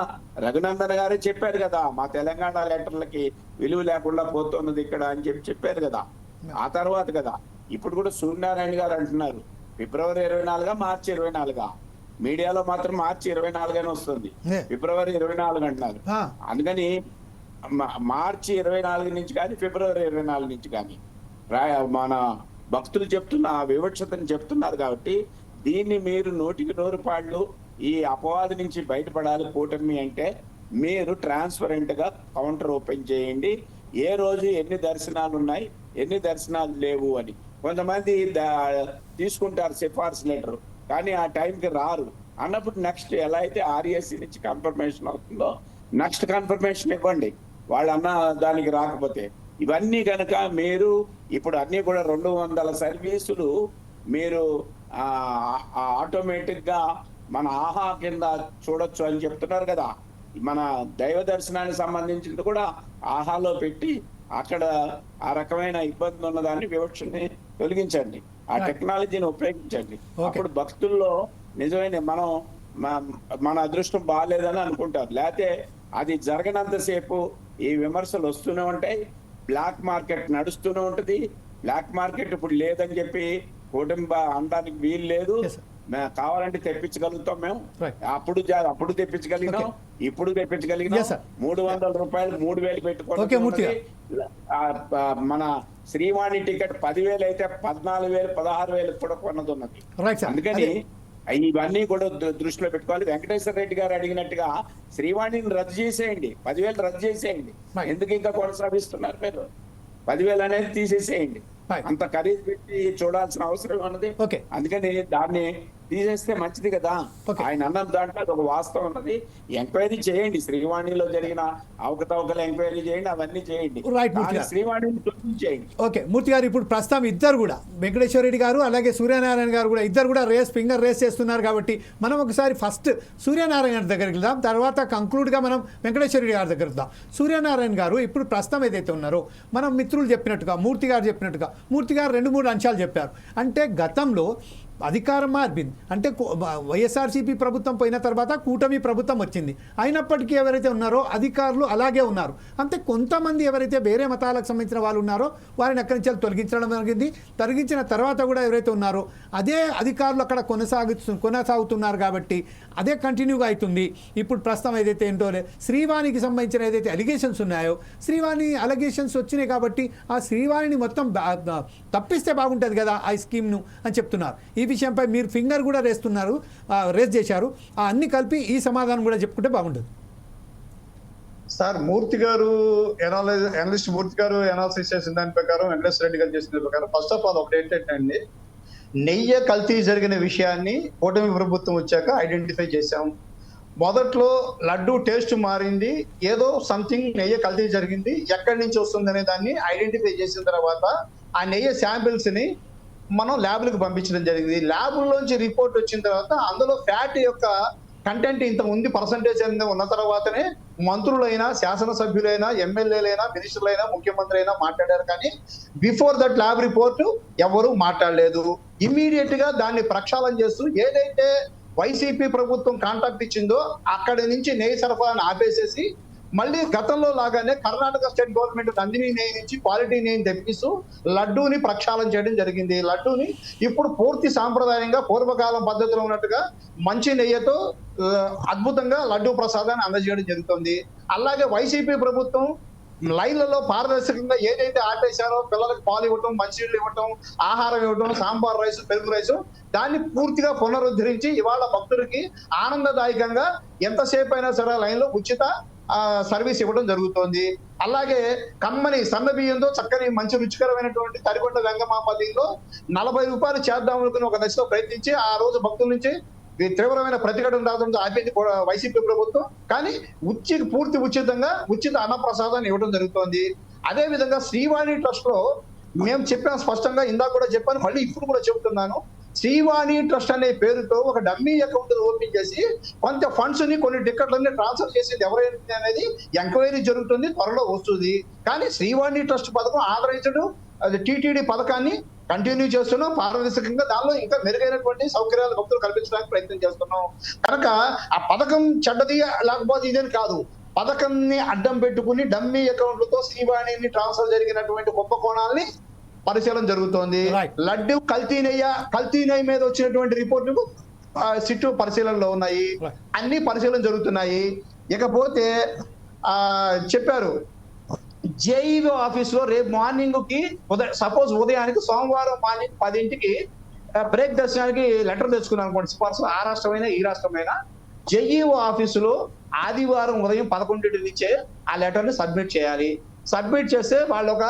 రఘునందన్ గారే చెప్పారు కదా, మా తెలంగాణ లెటర్లకి విలువ లేకుండా పోతున్నది ఇక్కడ అని చెప్పారు కదా. ఆ తర్వాత కదా ఇప్పుడు కూడా సూర్యనారాయణ గారు అంటున్నారు ఫిబ్రవరి 24 మార్చి 24. మీడియాలో మాత్రం మార్చి 24 వస్తుంది, ఫిబ్రవరి 24 అంటున్నారు. అందుకని మార్చి 24 నుంచి కానీ ఫిబ్రవరి 24 నుంచి కానీ మన భక్తులు చెప్తున్న ఆ వివక్షతని చెప్తున్నారు. కాబట్టి దీన్ని మీరు 100కి 100 ఈ అపవాది నుంచి బయటపడాలి కూటమి అంటే మీరు ట్రాన్స్పరెంట్ గా కౌంటర్ ఓపెన్ చేయండి. ఏ రోజు ఎన్ని దర్శనాలు ఉన్నాయి, ఎన్ని దర్శనాలు లేవు అని. కొంతమంది తీసుకుంటారు సిఫార్సు లెటర్, కానీ ఆ టైంకి రారు అన్నప్పుడు నెక్స్ట్ ఎలా అయితే ఆర్ఎస్సి నుంచి కన్ఫర్మేషన్ అవుతుందో నెక్స్ట్ కన్ఫర్మేషన్ ఇవ్వండి వాళ్ళన్న దానికి రాకపోతే. ఇవన్నీ కనుక మీరు ఇప్పుడు అన్ని కూడా 200 సర్వీసులు మీరు ఆటోమేటిక్ గా మన ఆహా కింద చూడొచ్చు అని చెప్తున్నారు కదా. మన దైవ దర్శనానికి సంబంధించింది కూడా ఆహాలో పెట్టి అక్కడ ఆ రకమైన ఇబ్బంది ఉన్న దాన్ని వివక్షని తొలగించండి, ఆ టెక్నాలజీని ఉపయోగించండి. అప్పుడు భక్తుల్లో నిజమైన మన అదృష్టం బాగాలేదని అనుకుంటారు. లేకపోతే అది జరగనంతసేపు ఈ విమర్శలు వస్తూనే ఉంటాయి. బ్లాక్ మార్కెట్ నడుస్తూనే ఉంటది. బ్లాక్ మార్కెట్ ఇప్పుడు లేదని చెప్పి కుటుంబ అనడానికి వీలు లేదు. Yes, sir. కావాలంటే తెప్పించగలుగుతాం మేము. Right. అప్పుడు తెప్పించగలిగినాం, ఇప్పుడు తెప్పించగలిగినాం. Yes, sir. 300 రూపాయలు 3000 Okay, Murthy పెట్టుకోవాలి. మన శ్రీవాణి టికెట్ 10,000 అయితే 14,000 16,000 కూడా కొన్నది ఉన్నది. Right, sir. అందుకని అదే. ఇవన్నీ కూడా దృష్టిలో పెట్టుకోవాలి. వెంకటేశ్వర రెడ్డి గారు అడిగినట్టుగా శ్రీవాణిని రద్దు చేసేయండి, 10,000 రద్దు చేసేయండి. Right. ఎందుకు ఇంకా కొనసాగిస్తున్నారు మీరు? 10,000 అనేది తీసేసేయండి. Right. అంత ఖరీదు పెట్టి చూడాల్సిన అవసరం ఉన్నది. Okay. అందుకని దాన్ని తీసేస్తే మంచిది కదా. Okay. ఆయన అన్న దాంట్లో ఒక వాస్తవం ఉన్నది. ఎంక్వైరీ చేయండి, శ్రీవాణిలో జరిగిన అవకతవకలు ఎంక్వైరీ చేయండి, అవన్నీ చేయండి. Right, Murthy కానీ గారు. శ్రీవాణిని తొలగించేయండి. ఓకే మూర్తి గారు, ఇప్పుడు ప్రస్తుతం ఇద్దరు కూడా వెంకటేశ్వర రెడ్డి గారు అలాగే సూర్యనారాయణ గారు కూడా ఇద్దరు కూడా ఫింగర్ రేస్ చేస్తున్నారు. కాబట్టి మనం ఒకసారి ఫస్ట్ సూర్యనారాయణ గారి దగ్గరికి వెళ్దాం, తర్వాత కంక్లూడ్గా మనం వెంకటేశ్వర రెడ్డి గారి దగ్గరికి వెళ్దాం. సూర్యనారాయణ గారు ఇప్పుడు ప్రస్తుతం ఏదైతే ఉన్నారో మనం మిత్రులు చెప్పినట్టుగా మూర్తి గారు చెప్పినట్టుగా మూర్తి గారు 2-3 అంశాలు చెప్పారు. అంటే గతంలో అధికారం మారింది, అంటే వైఎస్ఆర్సీపీ ప్రభుత్వం పోయిన తర్వాత కూటమి ప్రభుత్వం వచ్చింది. అయినప్పటికీ ఎవరైతే ఉన్నారో అధికారులు అలాగే ఉన్నారు. అంతే కొంతమంది ఎవరైతే వేరే మతాలకు సంబంధించిన వాళ్ళు ఉన్నారో వారిని అక్కడి నుంచి తొలగించడం జరిగింది. తొలగించిన తర్వాత కూడా ఎవరైతే ఉన్నారో అదే అధికారులు అక్కడ కొనసాగుతున్నారు. కాబట్టి అదే కంటిన్యూగా అవుతుంది. ఇప్పుడు ప్రస్తుతం ఏదైతే ఏంటో శ్రీవాణికి సంబంధించిన ఏదైతే అలిగేషన్స్ ఉన్నాయో, శ్రీవాణి అలిగేషన్స్ వచ్చినాయి కాబట్టి ఆ శ్రీవాణిని మొత్తం తప్పిస్తే బాగుంటుంది కదా ఆ స్కీమ్ను అని చెప్తున్నారు. ఈ విషయంపై మీరు ఫింగర్ కూడా రేస్ చేశారు. అన్ని కలిపి ఈ సమాధానం కూడా చెప్పుకుంటే బాగుంటుంది. సార్ మూర్తి గారు అనలిస్ట్ మూర్తి గారు అనాలిసిస్ చేసిన దాని ప్రకారం, వెంకటేశ్వర రెడ్డి గారు చేసిన ప్రకారం ఫస్ట్ ఆఫ్ ఆల్ ఒకటి ఏంటంటే అండి, నెయ్యి కల్తీ జరిగిన విషయాన్ని కూటమి ప్రభుత్వం వచ్చాక ఐడెంటిఫై చేశాం. మొదట్లో లడ్డు టేస్ట్ మారింది, ఏదో సంథింగ్ నెయ్యి కల్తీ జరిగింది, ఎక్కడి నుంచి వస్తుంది అనే దాన్ని ఐడెంటిఫై చేసిన తర్వాత ఆ నెయ్యి శాంపిల్స్ ని మనం ల్యాబ్లకు పంపించడం జరిగింది. ల్యాబ్లోంచి రిపోర్ట్ వచ్చిన తర్వాత అందులో ఫ్యాట్ యొక్క కంటెంట్ ఇంత ఉంది పర్సంటేజ్ అనేది ఉన్న తర్వాతనే మంత్రులైనా, శాసనసభ్యులైనా, ఎమ్మెల్యేలైనా, మినిస్టర్లైనా, ముఖ్యమంత్రి అయినా మాట్లాడారు. కానీ బిఫోర్ దట్ ల్యాబ్ రిపోర్ట్ ఎవరు మాట్లాడలేదు. ఇమ్మీడియట్ గా దాన్ని ప్రక్షాళన చేస్తూ ఏదైతే వైసీపీ ప్రభుత్వం కాంట్రాక్ట్ ఇచ్చిందో అక్కడి నుంచి నెయ్యి సరఫరాను ఆపేసేసి మళ్ళీ గతంలో లాగానే కర్ణాటక స్టేట్ గవర్నమెంట్ నందిని నెయ్యి నుంచి క్వాలిటీ నెయ్యిని తెప్పిస్తూ లడ్డూని ప్రక్షాళన చేయడం జరిగింది. లడ్డూని ఇప్పుడు పూర్తి సాంప్రదాయంగా పూర్వకాలం పద్ధతిలో ఉన్నట్టుగా మంచి నెయ్యితో అద్భుతంగా లడ్డూ ప్రసాదాన్ని అందజేయడం జరుగుతుంది. అలాగే వైసీపీ ప్రభుత్వం లైన్లలో పారదర్శకంగా ఏదైతే ఆపేశారో, పిల్లలకు పాలు ఇవ్వటం, మంచినీళ్ళు ఇవ్వటం, ఆహారం ఇవ్వటం, సాంబార్ రైస్, పెరుగు రైస్, దాన్ని పూర్తిగా పునరుద్ధరించి ఇవాళ భక్తులకి ఆనందదాయకంగా ఎంతసేపు అయినా సరే లైన్లో ఉచిత సర్వీస్ ఇవ్వడం జరుగుతోంది. అలాగే కమ్మని సన్న బియ్యంతో చక్కని మంచి రుచికరమైనటువంటి తరికొండ వెంగమాపల్లిలో 40 రూపాయలు చేద్దాం అనుకుని ఒక దశలో ప్రయత్నించి ఆ రోజు భక్తుల నుంచి తీవ్రమైన ప్రతిఘటన రావడంతో ఆపింది వైసీపీ ప్రభుత్వం. కానీ పూర్తి ఉచితంగా ఉచిత అన్నప్రసాదాన్ని ఇవ్వడం జరుగుతోంది. అదే విధంగా శ్రీవాణి ట్రస్ట్ లో మేము చెప్పాం స్పష్టంగా, ఇందాక కూడా చెప్పాను, మళ్ళీ ఇప్పుడు కూడా చెబుతున్నాను. శ్రీవాణి ట్రస్ట్ అనే పేరుతో ఒక డమ్మీ అకౌంట్ ఓపెన్ చేసి కొంత ఫండ్స్ ని, కొన్ని టికెట్లన్నీ ట్రాన్స్ఫర్ చేసేది ఎవరైనా అనేది ఎంక్వైరీ జరుగుతుంది, త్వరలో వస్తుంది. కానీ శ్రీవాణి ట్రస్ట్ పథకం ఆదరించడం, అది టీటీడీ పథకాన్ని కంటిన్యూ చేస్తున్నాం. పారదర్శకంగా దానిలో ఇంకా మెరుగైనటువంటి సౌకర్యాలు భక్తులు కల్పించడానికి ప్రయత్నం చేస్తున్నాం. కనుక ఆ పథకం చెడ్డది లేకపోతే ఇదేని కాదు, పథకాన్ని అడ్డం పెట్టుకుని డమ్మీ అకౌంట్లతో శ్రీవాణిని ట్రాన్స్ఫర్ జరిగినటువంటి కుంభకోణాలని పరిశీలన జరుగుతోంది. లడ్డు కల్తీ నెయ్యి మీద వచ్చినటువంటి రిపోర్టులు సిట్టు పరిశీలనలో ఉన్నాయి. అన్ని పరిశీలన జరుగుతున్నాయి. ఇకపోతే చెప్పారు జేఈఓ ఆఫీస్ లో రేపు మార్నింగ్ కి సపోజ్ ఉదయానికి సోమవారం మార్నింగ్ 10ంటికి బ్రేక్ దర్శనానికి లెటర్ తెచ్చుకున్నాం అనుకోండి, సిఫార్సు ఆ రాష్ట్రమైనా ఈ రాష్ట్రమైనా, జేఈఓ ఆఫీసులో ఆదివారం ఉదయం 11 నుంచే ఆ లెటర్ ని సబ్మిట్ చేయాలి. సబ్మిట్ చేస్తే వాళ్ళు ఒక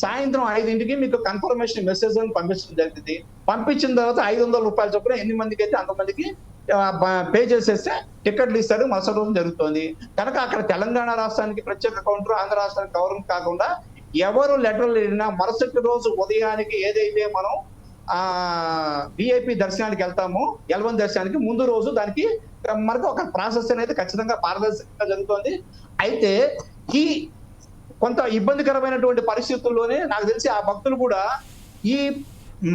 సాయంత్రం 5ంటికి మీకు కన్ఫర్మేషన్ మెసేజ్ అని పంపించడం జరుగుతుంది. పంపించిన తర్వాత 500 రూపాయల చొప్పున ఎన్ని మందికి అయితే అంతమందికి పే చేసేస్తే టికెట్లు ఇస్తారు, మరుసటి రోజు జరుగుతుంది. కనుక అక్కడ తెలంగాణ రాష్ట్రానికి ప్రత్యేక కౌంటర్, ఆంధ్ర రాష్ట్రానికి కౌంటర్ కాకుండా ఎవరు లెటర్లు వెళ్ళినా మరుసటి రోజు ఉదయానికి ఏదైతే మనం విఐపి దర్శనానికి వెళ్తామో, L1 దర్శనానికి ముందు రోజు దానికి మనకు ఒక ప్రాసెస్ అనేది ఖచ్చితంగా పారదర్శకంగా జరుగుతుంది. అయితే ఈ కొంత ఇబ్బందికరమైనటువంటి పరిస్థితుల్లోనే నాకు తెలిసి ఆ భక్తులు కూడా ఈ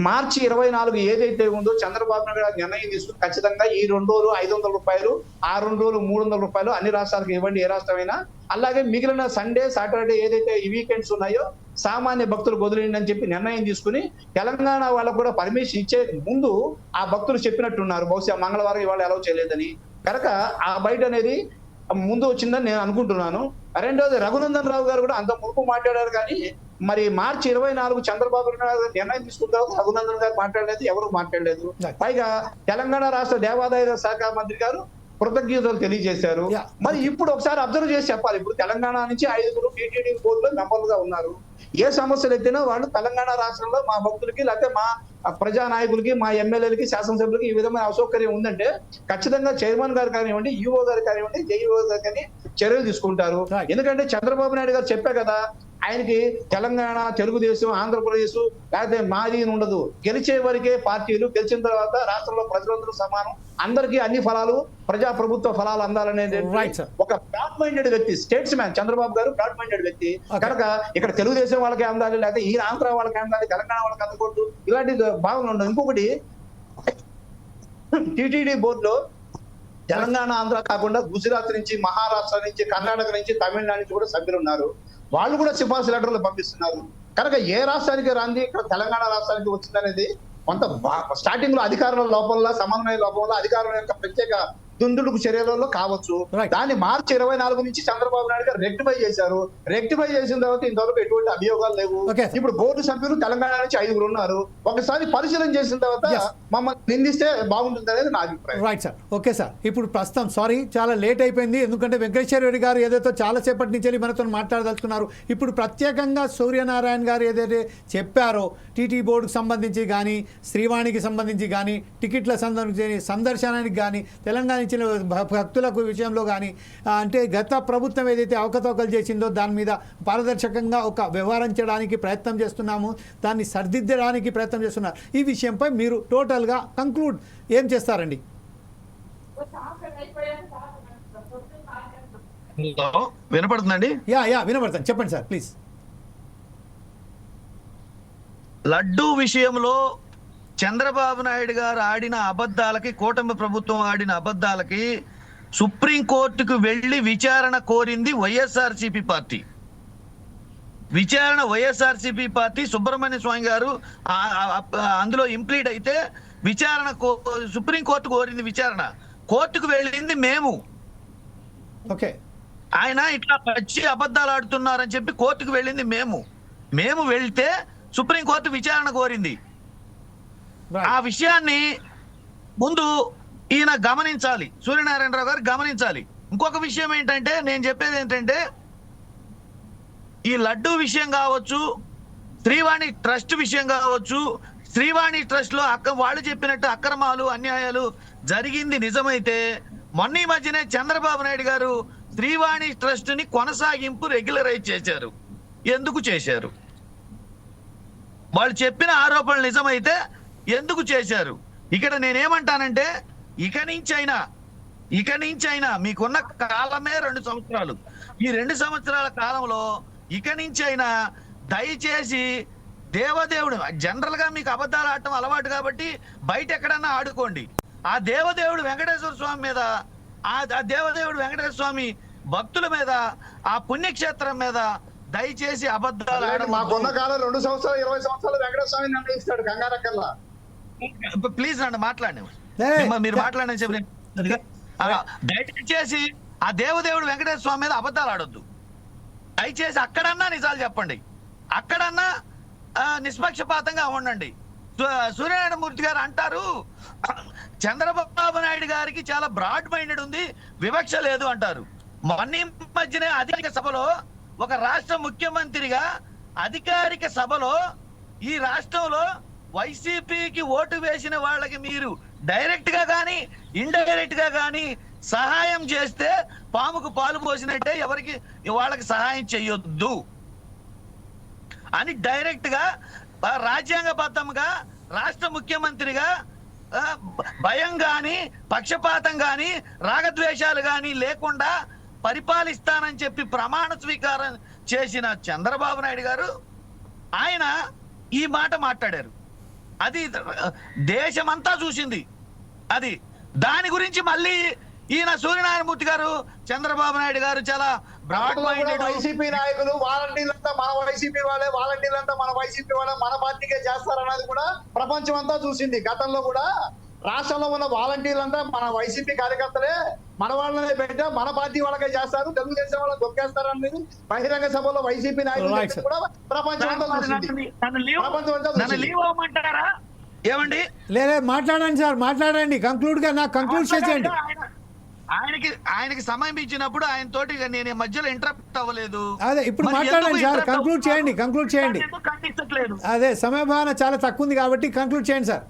మార్చి 24 ఏదైతే ఉందో చంద్రబాబు నాయుడు గారు నిర్ణయం తీసుకుని ఖచ్చితంగా ఈ 2 రోజులు 500 రూపాయలు, ఆ 2 రోజులు 300 రూపాయలు అన్ని రాష్ట్రాలకు ఇవ్వండి, ఏ రాష్ట్రమైనా. అలాగే మిగిలిన సండే, సాటర్డే ఏదైతే ఈ వీకెండ్స్ ఉన్నాయో సామాన్య భక్తులకు వదిలేయండి అని చెప్పి నిర్ణయం తీసుకుని తెలంగాణ వాళ్ళకు కూడా పర్మిషన్ ఇచ్చే ముందు ఆ భక్తులు చెప్పినట్టున్నారు. బహుశా మంగళవారం ఇవాళ అలౌ చేయలేదని. కనుక ఆ బయట అనేది ముందు వచ్చిందని నేను అనుకుంటున్నాను. రెండోది రఘునందన్ రావు గారు కూడా అంత మునుపు మాట్లాడారు, కానీ మరి మార్చి 24 చంద్రబాబు నాయుడు నిర్ణయం తీసుకున్న తర్వాత రఘునందన్ గారు మాట్లాడలేదు, ఎవరు మాట్లాడలేదు. పైగా తెలంగాణ రాష్ట్ర దేవాదాయ శాఖ మంత్రి గారు కృతజ్ఞతలు తెలియజేశారు. మరి ఇప్పుడు ఒకసారి అబ్జర్వ్ చేసి చెప్పాలి. ఇప్పుడు తెలంగాణ నుంచి 5 టీటీడీ బోర్డులో మెంబర్లుగా ఉన్నారు. ఏ సమస్యలు ఎత్తినా వాళ్ళు తెలంగాణ రాష్ట్రంలో మా భక్తులకి, లేకపోతే మా ప్రజా నాయకులకి, మా ఎమ్మెల్యేలకి, శాసనసభ్యులకి ఈ విధమైన అసౌకర్యం ఉందంటే ఖచ్చితంగా చైర్మన్ గారు కానివ్వండి, ఈఓ గారు కానివ్వండి, జేఈఓ గారు కానీ చర్యలు తీసుకుంటారు. ఎందుకంటే చంద్రబాబు నాయుడు గారు చెప్పే కదా, ఆయనకి తెలంగాణ, తెలుగుదేశం, ఆంధ్రప్రదేశ్ లేకపోతే మాది ఉండదు. గెలిచే వరకే పార్టీలు, గెలిచిన తర్వాత రాష్ట్రంలో ప్రజలందరూ సమానం, అందరికీ అన్ని ఫలాలు, ప్రజా ప్రభుత్వ ఫలాలు అందాలనేది ఒక బ్రాడ్ మైండెడ్ వ్యక్తి, స్టేట్స్ మ్యాన్ చంద్రబాబు గారు, బ్రాడ్ మైండెడ్ వ్యక్తి. కనుక ఇక్కడ తెలుగుదేశం వాళ్ళకి అందాలి, లేకపోతే ఈ ఆంధ్ర వాళ్ళకి అందాలి, తెలంగాణ వాళ్ళకి అందకూడదు, ఇలాంటి భావన ఉండదు. ఇంకొకటి, టీటీడీ బోర్డులో తెలంగాణ, ఆంధ్ర కాకుండా గుజరాత్ నుంచి, మహారాష్ట్ర నుంచి, కర్ణాటక నుంచి, తమిళనాడు నుంచి కూడా సభ్యులు ఉన్నారు. వాళ్ళు కూడా సిఫార్సు లెటర్లు పంపిస్తున్నారు. కనుక ఏ రాష్ట్రానికి రాంది ఇక్కడ తెలంగాణ రాష్ట్రానికి వచ్చిందనేది కొంత స్టార్టింగ్ లో అధికారుల లోపంలో, సమన్వయ లోపంలో, అధికారుల యొక్క ప్రత్యేక దుందుడుకు చర్యలలో కావచ్చు. దాన్ని మార్చి 24 నుంచి చంద్రబాబు నాయుడు గారు రెక్టిఫై చేశారు. రెక్టిఫై చేసిన తర్వాత ఇంతవరకు ఎటువంటి అభియోగాలు లేవు. ఇప్పుడు బోర్డు సభ్యులు తెలంగాణ నుంచి 5 ఉన్నారు. ఒకసారి పరిశీలన చేసిన తర్వాత మమ్మల్ని నిందిస్తే బాగుంటుంది అనేది నా అభిప్రాయం. Right sir, okay sir. ఇప్పుడు ప్రస్తుతం సారీ చాలా లేట్ అయిపోయింది, ఎందుకంటే వెంకటేశ్వర రెడ్డి గారు ఏదైతే చాలా సేపటి నుంచి మనతో మాట్లాడదలుచుకున్నారు. ఇప్పుడు ప్రత్యేకంగా సూర్యనారాయణ గారు ఏదైతే చెప్పారో టీటీ బోర్డుకు సంబంధించి కానీ, శ్రీవాణికి సంబంధించి కానీ, టికెట్ల సందర్శనానికి కానీ, తెలంగాణ ఇచ్చిన భక్తులకు విషయంలో కానీ, అంటే గత ప్రభుత్వం ఏదైతే అవకతవకలు చేసిందో దాని మీద పారదర్శకంగా ఒక వ్యవహరించడానికి ప్రయత్నం చేస్తున్నాము, దాన్ని సరిదిద్దడానికి ప్రయత్నం చేస్తున్నారు. ఈ విషయంపై మీరు టోటల్గా కంక్లూడ్ ఏం చేస్తారండి? వినపడుతుందండి? యా వినపడుతుంది, చెప్పండి సార్ ప్లీజ్. లడ్డూ విషయంలో చంద్రబాబు నాయుడు గారు ఆడిన అబద్ధాలకి, కూటమి ప్రభుత్వం ఆడిన అబద్ధాలకి సుప్రీంకోర్టుకు వెళ్లి విచారణ కోరింది వైఎస్ఆర్సీపీ పార్టీ. వైఎస్ఆర్సీపీ పార్టీ, సుబ్రహ్మణ్య స్వామి గారు అందులో ఇంప్లీడ్ అయితే విచారణ సుప్రీంకోర్టు కోరింది విచారణ. కోర్టుకు వెళ్ళింది మేము. ఓకే, ఆయన ఇట్లా పచ్చి అబద్ధాలు ఆడుతున్నారని చెప్పి కోర్టుకు వెళ్ళింది మేము వెళ్తే సుప్రీంకోర్టు విచారణ కోరింది. ఆ విషయాన్ని ముందు ఈయన గమనించాలి, సూర్యనారాయణరావు గారు గమనించాలి. ఇంకొక విషయం ఏంటంటే, నేను చెప్పేది ఏంటంటే, ఈ లడ్డూ విషయం కావచ్చు, శ్రీవాణి ట్రస్ట్ విషయం కావచ్చు, శ్రీవాణి ట్రస్ట్ లో వాళ్ళు చెప్పినట్టు అక్రమాలు, అన్యాయాలు జరిగింది నిజమైతే, మొన్న ఈ మధ్యనే చంద్రబాబు నాయుడు గారు శ్రీవాణి ట్రస్ట్ ని కొనసాగింపు రెగ్యులరైజ్ చేశారు. ఎందుకు చేశారు? వాళ్ళు చెప్పిన ఆరోపణలు నిజమైతే ఎందుకు చేశారు? ఇక్కడ నేనేమంటానంటే, ఇక నుంచి అయినా మీకున్న కాలమే 2 సంవత్సరాలు. ఈ 2 సంవత్సరాల కాలంలో ఇక నుంచి అయినా దయచేసి దేవదేవుడు, జనరల్ గా మీకు అబద్ధాలు ఆడటం అలవాటు కాబట్టి బయట ఎక్కడన్నా ఆడుకోండి. ఆ దేవదేవుడు వెంకటేశ్వర స్వామి మీద, ఆ దేవదేవుడు వెంకటేశ్వర స్వామి భక్తుల మీద, ఆ పుణ్యక్షేత్రం మీద దయచేసి అబద్ధాలు మాకున్న కాలం 2 సంవత్సరాలు 20 సంవత్సరాలు వెంకటేశ్వర స్వామి నిర్ణయిస్తాడు కంగారక్కల్లా. ప్లీజ్ నన్ను మాట్లాడి, మీరు మాట్లాడని చెప్పి దయచేసి ఆ దేవదేవుడు వెంకటేశ్వర స్వామి మీద అబద్ధాలు ఆడొద్దు. దయచేసి అక్కడన్నా నిజాలు చెప్పండి, అక్కడన్నా నిష్పక్షపాతంగా ఉండండి. సూర్యనారాయణ మూర్తి గారు అంటారు, చంద్రబాబు నాయుడు గారికి చాలా బ్రాడ్ మైండెడ్ ఉంది, వివక్ష లేదు అంటారు. మొన్న మధ్యనే అధికారిక సభలో ఒక రాష్ట్ర ముఖ్యమంత్రిగా అధికారిక సభలో ఈ రాష్ట్రంలో వైసీపీకి ఓటు వేసిన వాళ్ళకి మీరు డైరెక్ట్ గా కానీ ఇండైరెక్ట్ గా కానీ సహాయం చేస్తే పాముకు పాలు పోసినట్టే, ఎవరికి వాళ్ళకి సహాయం చేయొద్దు అని డైరెక్ట్ గా రాజ్యాంగబద్ధంగా రాష్ట్ర ముఖ్యమంత్రిగా భయం గాని, పక్షపాతం గాని, రాగద్వేషాలు గాని లేకుండా పరిపాలిస్తానని చెప్పి ప్రమాణ స్వీకారం చేసిన చంద్రబాబు నాయుడు గారు ఆయన ఈ మాట మాట్లాడారు. అది దేశమంతా చూసింది. అది దాని గురించి మళ్ళీ ఈయన సూర్యనారాయణమూర్తి గారు, చంద్రబాబు నాయుడు గారు చాలా బ్రాడ్ మైండెడ్. వైసీపీ నాయకులు వాలంటీర్లంతా మన వైసీపీ వాళ్ళే, వాలంటీర్లంతా మన వైసీపీ వాళ్ళే, మన పార్టీకే చేస్తారన్నది కూడా ప్రపంచం అంతా చూసింది. గతంలో కూడా రాష్ట్రంలో ఉన్న వాలంటీర్లంతా మన వైసీపీ కార్యకర్తలే, మన వాళ్ళనే పెట్టా మన పార్టీ వాళ్ళకే చేస్తారు, తెలుగుదేశం వాళ్ళకి దొక్కేస్తారు అనేది బహిరంగ సభలో వైసీపీ నాయకులు కూడా ప్రపంచం అంతా చూసింది. నన్ను లీవ్ అవ్వమంటారా? ఏమండి, లేదా మాట్లాడండి సార్, మాట్లాడండి, కంక్లూడ్ గా నాకు కంక్లూడ్ చేయండి. ఆయనకి సమయం ఇచ్చినప్పుడు ఆయన తోటి నేను మధ్యలో ఇంటరప్ట్ అవ్వలేదు. అదే ఇప్పుడు మాట్లాడండి సార్, కంక్లూడ్ చేయండి, కంక్లూడ్ చేయండి. ఖండించట్లేదు. అదే సమయభావన చాలా తక్కువ ఉంది కాబట్టి కంక్లూడ్ చేయండి సార్.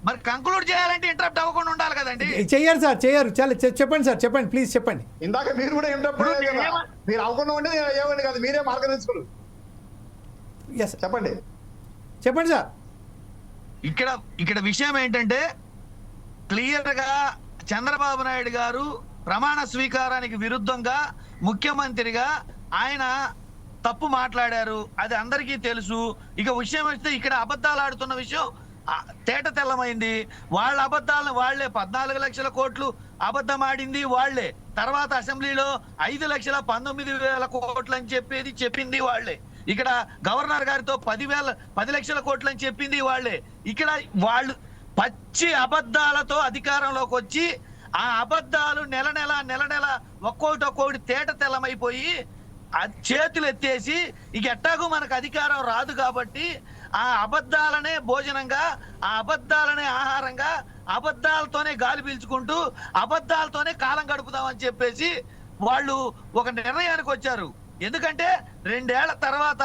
మరి కంక్లూడ్ చేయాలంటే ఇంటరప్ట్ అవ్వకుండా ఉండాలి కదండి. చెయ్యరు సార్, చెయ్యరు. చాలా చెప్పండి సార్, చెప్పండి, ప్లీజ్ చెప్పండి. ఇందాక మీరు కూడా మీరు అవ్వకుండా ఉంటే ఏమండి కదా, మీరే మార్గదర్శకులు. చెప్పండి చెప్పండి సార్. ఇక్కడ విషయం ఏంటంటే క్లియర్ గా చంద్రబాబు నాయుడు గారు ప్రమాణ స్వీకారానికి విరుద్ధంగా ముఖ్యమంత్రిగా ఆయన తప్పు మాట్లాడారు, అది అందరికీ తెలుసు. ఇక విషయం వస్తే ఇక్కడ అబద్ధాలు ఆడుతున్న విషయం తేట తెల్లమైంది. వాళ్ళ అబద్ధాలను వాళ్లే 14 లక్షల కోట్లు అబద్ధం ఆడింది వాళ్లే. తర్వాత అసెంబ్లీలో 5,19,000 కోట్లు అని చెప్పింది వాళ్లే. ఇక్కడ గవర్నర్ గారితో 10 లక్షల కోట్లు అని చెప్పింది వాళ్లే. ఇక్కడ వాళ్ళు పచ్చి అబద్ధాలతో అధికారంలోకి వచ్చి ఆ అబద్ధాలు నెల నెల ఒక్కొక్కటి తేట తెల్లమైపోయి చేతులు ఎత్తేసి ఇక ఎట్టాగూ మనకు అధికారం రాదు కాబట్టి ఆ అబద్ధాలనే భోజనంగా, ఆ అబద్ధాలనే ఆహారంగా, అబద్ధాలతోనే గాలి పీల్చుకుంటూ అబద్ధాలతోనే కాలం గడుపుదామని చెప్పేసి వాళ్ళు ఒక నిర్ణయానికి వచ్చారు. ఎందుకంటే 2 ఏళ్ల తర్వాత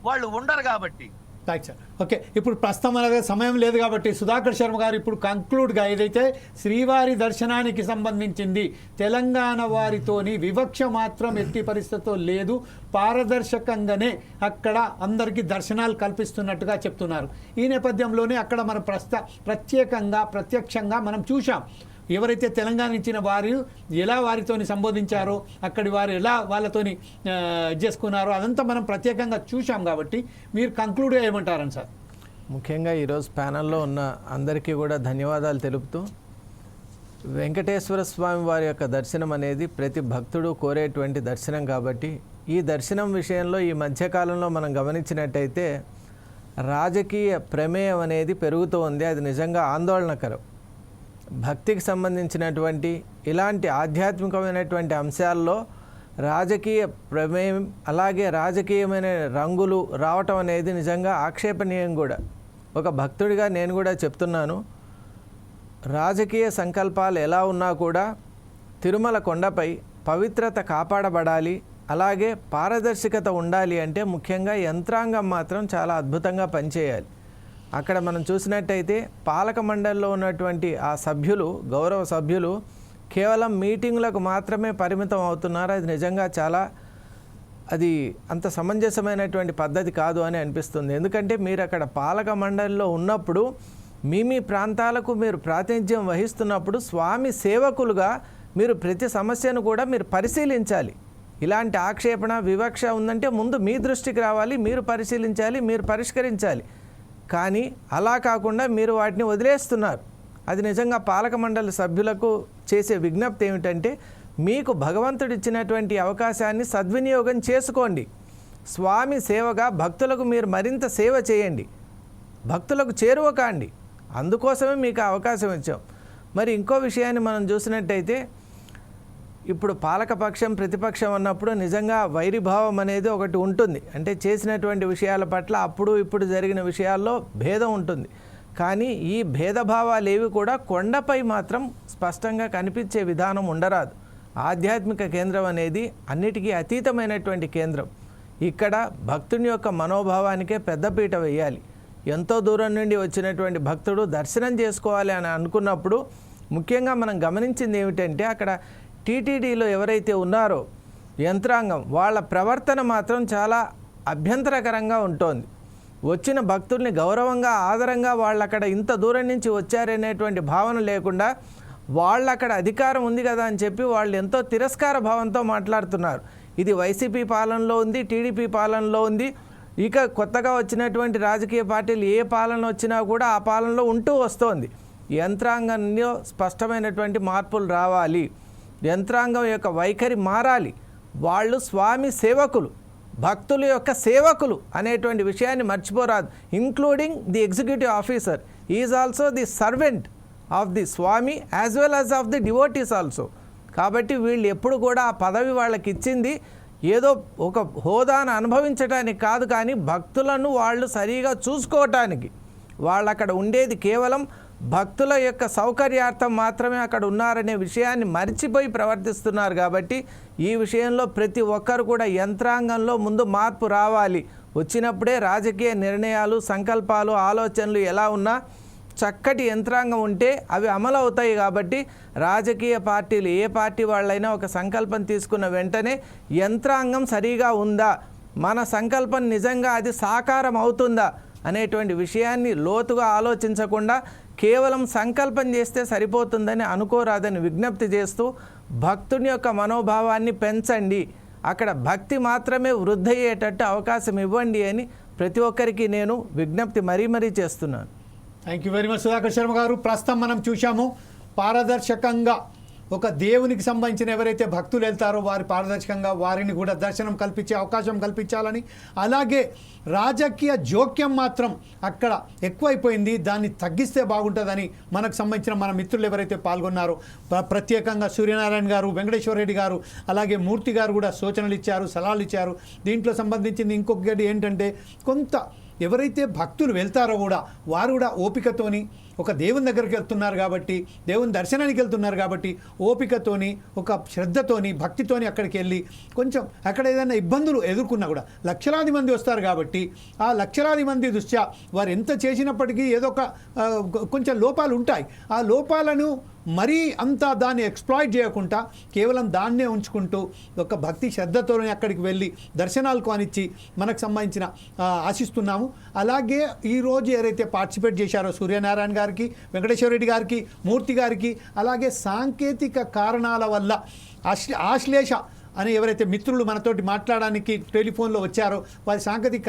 వాళ్ళు ఉండరు కాబట్టి. Right sir, okay. ఇప్పుడు ప్రస్తుతం అలాగే సమయం లేదు కాబట్టి సుధాకర్ శర్మ గారు ఇప్పుడు కంక్లూడ్గా ఏదైతే శ్రీవారి దర్శనానికి సంబంధించింది తెలంగాణ వారితోని వివక్ష మాత్రం ఎట్టి పరిస్థితితో లేదు, పారదర్శకంగానే అక్కడ అందరికీ దర్శనాలు కల్పిస్తున్నట్టుగా చెప్తున్నారు. ఈ నేపథ్యంలోనే అక్కడ మనం ప్రత్యక్షంగా మనం చూసాం ఎవరైతే తెలంగాణ ఇచ్చిన వారు ఎలా వారితోని సంబోధించారో, అక్కడి వారు ఎలా వాళ్ళతోని చేసుకున్నారో అదంతా మనం ప్రత్యేకంగా చూసాం కాబట్టి మీరు కంక్లూడ్ ఏమంటారని సార్? ముఖ్యంగా ఈరోజు ప్యానల్లో ఉన్న అందరికీ కూడా ధన్యవాదాలు తెలుపుతూ, వెంకటేశ్వర స్వామి వారి యొక్క దర్శనం అనేది ప్రతి భక్తుడు కోరేటువంటి దర్శనం కాబట్టి ఈ దర్శనం విషయంలో ఈ మధ్యకాలంలో మనం గమనించినట్టయితే రాజకీయ ప్రమేయం అనేది పెరుగుతూ ఉంది. అది నిజంగా ఆందోళనకరం. భక్తికి సంబంధించినటువంటి ఇలాంటి ఆధ్యాత్మికమైనటువంటి అంశాల్లో రాజకీయ ప్రమేయం అలాగే రాజకీయమైన రంగులు రావటం అనేది నిజంగా ఆక్షేపణీయం కూడా. ఒక భక్తుడిగా నేను కూడా చెప్తున్నాను, రాజకీయ సంకల్పాలు ఎలా ఉన్నా కూడా తిరుమల కొండపై పవిత్రత కాపాడబడాలి, అలాగే పారదర్శకత ఉండాలి అంటే ముఖ్యంగా యంత్రాంగం మాత్రం చాలా అద్భుతంగా పనిచేయాలి. అక్కడ మనం చూసినట్టయితే పాలక మండలిలో ఉన్నటువంటి ఆ సభ్యులు, గౌరవ సభ్యులు కేవలం మీటింగులకు మాత్రమే పరిమితం అవుతున్నారు. అది నిజంగా అది అంత సమంజసమైనటువంటి పద్ధతి కాదు అని అనిపిస్తుంది. ఎందుకంటే మీరు అక్కడ పాలక మండలిలో ఉన్నప్పుడు మీ ప్రాంతాలకు మీరు ప్రాతినిధ్యం వహిస్తున్నప్పుడు స్వామి సేవకులుగా మీరు ప్రతి సమస్యను కూడా మీరు పరిశీలించాలి. ఇలాంటి ఆక్షేపణ వివక్ష ఉందంటే ముందు మీ దృష్టికి రావాలి, మీరు పరిశీలించాలి, మీరు పరిష్కరించాలి. కానీ అలా కాకుండా మీరు వాటిని వదిలేస్తున్నారు. అది నిజంగా పాలక మండలి సభ్యులకు చేసే విజ్ఞప్తి ఏమిటంటే మీకు భగవంతుడు ఇచ్చినటువంటి అవకాశాన్ని సద్వినియోగం చేసుకోండి. స్వామి సేవగా భక్తులకు మీరు మరింత సేవ చేయండి, భక్తులకు చేరువ కాండి. అందుకోసమే మీకు అవకాశం ఇచ్చాం. మరి ఇంకో విషయాన్ని మనం చూసినట్టయితే ఇప్పుడు పాలకపక్షం ప్రతిపక్షం అన్నప్పుడు నిజంగా వైరిభావం అనేది ఒకటి ఉంటుంది. అంటే చేసినటువంటి విషయాల పట్ల అప్పుడు ఇప్పుడు జరిగిన విషయాల్లో భేదం ఉంటుంది. కానీ ఈ భేదభావాలు ఏవి కూడా కొండపై మాత్రం స్పష్టంగా కనిపించే విధానం ఉండరాదు. ఆధ్యాత్మిక కేంద్రం అనేది అన్నిటికీ అతీతమైనటువంటి కేంద్రం. ఇక్కడ భక్తుని యొక్క మనోభావానికే పెద్దపీట వేయాలి. ఎంతో దూరం నుండి వచ్చినటువంటి భక్తుడు దర్శనం చేసుకోవాలి అని అనుకున్నప్పుడు ముఖ్యంగా మనం గమనించింది ఏమిటంటే అక్కడ టీటీడీలో ఎవరైతే ఉన్నారో యంత్రాంగం వాళ్ళ ప్రవర్తన మాత్రం చాలా అభ్యంతరకరంగా ఉంటుంది. వచ్చిన భక్తుల్ని గౌరవంగా ఆదరంగా వాళ్ళు అక్కడ ఇంత దూరం నుంచి వచ్చారనేటువంటి భావన లేకుండా వాళ్ళు అక్కడ అధికారం ఉంది కదా అని చెప్పి వాళ్ళు ఎంతో తిరస్కార భావంతో మాట్లాడుతున్నారు. ఇది వైసీపీ పాలనలో ఉంది, టీడీపీ పాలనలో ఉంది. ఇక కొత్తగా వచ్చినటువంటి రాజకీయ పార్టీలు ఏ పాలన వచ్చినా కూడా ఆ పాలనలో ఉంటూ వస్తోంది. యంత్రాంగంలో స్పష్టమైనటువంటి మార్పులు రావాలి, యంత్రాంగం యొక్క వైఖరి మారాలి. వాళ్ళు స్వామి సేవకులు, భక్తుల యొక్క సేవకులు అనేటువంటి విషయాన్ని మర్చిపోరాదు. Including the executive officer is also the servant of the Swami as well as of the devotees also. కాబట్టి వీళ్ళు ఎప్పుడు కూడా ఆ పదవి వాళ్ళకి ఇచ్చింది ఏదో ఒక హోదాను అనుభవించడానికి కాదు, కానీ భక్తులను వాళ్ళు సరిగా చూసుకోవటానికి. వాళ్ళు అక్కడ ఉండేది కేవలం భక్తుల యొక్క సౌకర్యార్థం మాత్రమే అక్కడ ఉన్నారనే విషయాన్ని మర్చిపోయి ప్రవర్తిస్తున్నారు. కాబట్టి ఈ విషయంలో ప్రతి ఒక్కరు కూడా యంత్రాంగంలో ముందు మార్పు రావాలి. వచ్చినప్పుడే రాజకీయ నిర్ణయాలు, సంకల్పాలు, ఆలోచనలు ఎలా ఉన్నా చక్కటి యంత్రాంగం ఉంటే అవి అమలు అవుతాయి. కాబట్టి రాజకీయ పార్టీలు ఏ పార్టీ వాళ్ళైనా ఒక సంకల్పం తీసుకున్న వెంటనే యంత్రాంగం సరిగా ఉందా, మన సంకల్పం నిజంగా అది సాకారం అవుతుందా అనేటువంటి విషయాన్ని లోతుగా ఆలోచించకుండా కేవలం సంకల్పం చేస్తే సరిపోతుందని అనుకోరాదని విజ్ఞప్తి చేస్తూ భక్తుని యొక్క మనోభావాన్ని పెంచండి, అక్కడ భక్తి మాత్రమే వృద్ధి అయ్యేటట్టు అవకాశం ఇవ్వండి అని ప్రతి ఒక్కరికి నేను విజ్ఞప్తి మరీ చేస్తున్నాను. Thank you very much Sudhakar Sharma గారు. ప్రస్తుతం మనం చూశాము పారదర్శకంగా ఒక దేవునికి సంబంధించిన ఎవరైతే భక్తులు వెళ్తారో వారి పారదర్శకంగా వారిని కూడా దర్శనం కల్పించే అవకాశం కల్పించాలని, అలాగే రాజకీయ జోక్యం మాత్రం అక్కడ ఎక్కువైపోయింది, దాన్ని తగ్గిస్తే బాగుంటుందని మనకు సంబంధించిన మన మిత్రులు ఎవరైతే పాల్గొన్నారో ప్రత్యేకంగా సూర్యనారాయణ గారు, వెంకటేశ్వర రెడ్డి గారు, అలాగే మూర్తి గారు కూడా సూచనలు ఇచ్చారు, సలహాలు ఇచ్చారు. దీంట్లో సంబంధించింది ఇంకొకటి ఏంటంటే కొంత ఎవరైతే భక్తులు వెళ్తారో కూడా వారు కూడా ఓపికతోని ఒక దేవుని దగ్గరికి వెళ్తున్నారు కాబట్టి, దేవుని దర్శనానికి వెళ్తున్నారు కాబట్టి ఓపికతోని, ఒక శ్రద్ధతోని, భక్తితోని అక్కడికి వెళ్ళి కొంచెం అక్కడ ఏదైనా ఇబ్బందులు ఎదుర్కొన్నా కూడా లక్షలాది మంది వస్తారు కాబట్టి ఆ లక్షలాది మంది దృష్ట్యా వారు ఎంత చేసినప్పటికీ ఏదో ఒక కొంచెం లోపాలు ఉంటాయి. ఆ లోపాలను మరీ అంతా దాన్ని ఎక్స్ప్లాయిట్ చేయకుండా కేవలం దాన్నే ఉంచుకుంటూ ఒక భక్తి శ్రద్ధతోనే అక్కడికి వెళ్ళి దర్శనాలు కానిచ్చి మనకు సంబంధించిన ఆశిస్తున్నాము. అలాగే ఈరోజు ఎవరైతే పార్టిసిపేట్ చేశారో సూర్యనారాయణ గారికి, వెంకటేశ్వర రెడ్డి గారికి, మూర్తి గారికి, అలాగే సాంకేతిక కారణాల వల్ల ఆశ్లేష అని ఎవరైతే మిత్రులు మనతోటి మాట్లాడడానికి టెలిఫోన్లో వచ్చారో వారి సాంకేతిక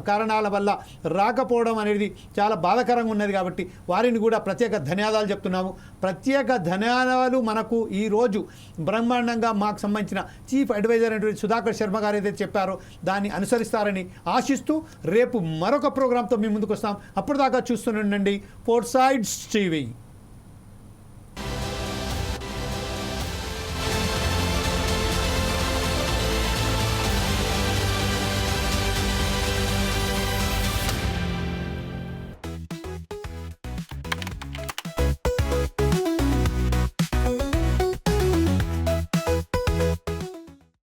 కారణాల వల్ల రాకపోవడం అనేది చాలా బాధాకరంగా ఉన్నది. కాబట్టి వారిని కూడా ప్రత్యేక ధన్యవాదాలు చెప్తున్నాము. ప్రత్యేక ధన్యవాదాలు మనకు ఈరోజు బ్రహ్మాండంగా మాకు సంబంధించిన చీఫ్ అడ్వైజర్ అయినటువంటి సుధాకర్ శర్మ గారు ఏదైతే చెప్పారో దాన్ని అనుసరిస్తారని ఆశిస్తూ రేపు మరొక ప్రోగ్రాంతో మీ ముందుకు వస్తాం. అప్పటిదాకా చూస్తూనే ఉండండి ఫోర్ సైడ్స్ టీవీ.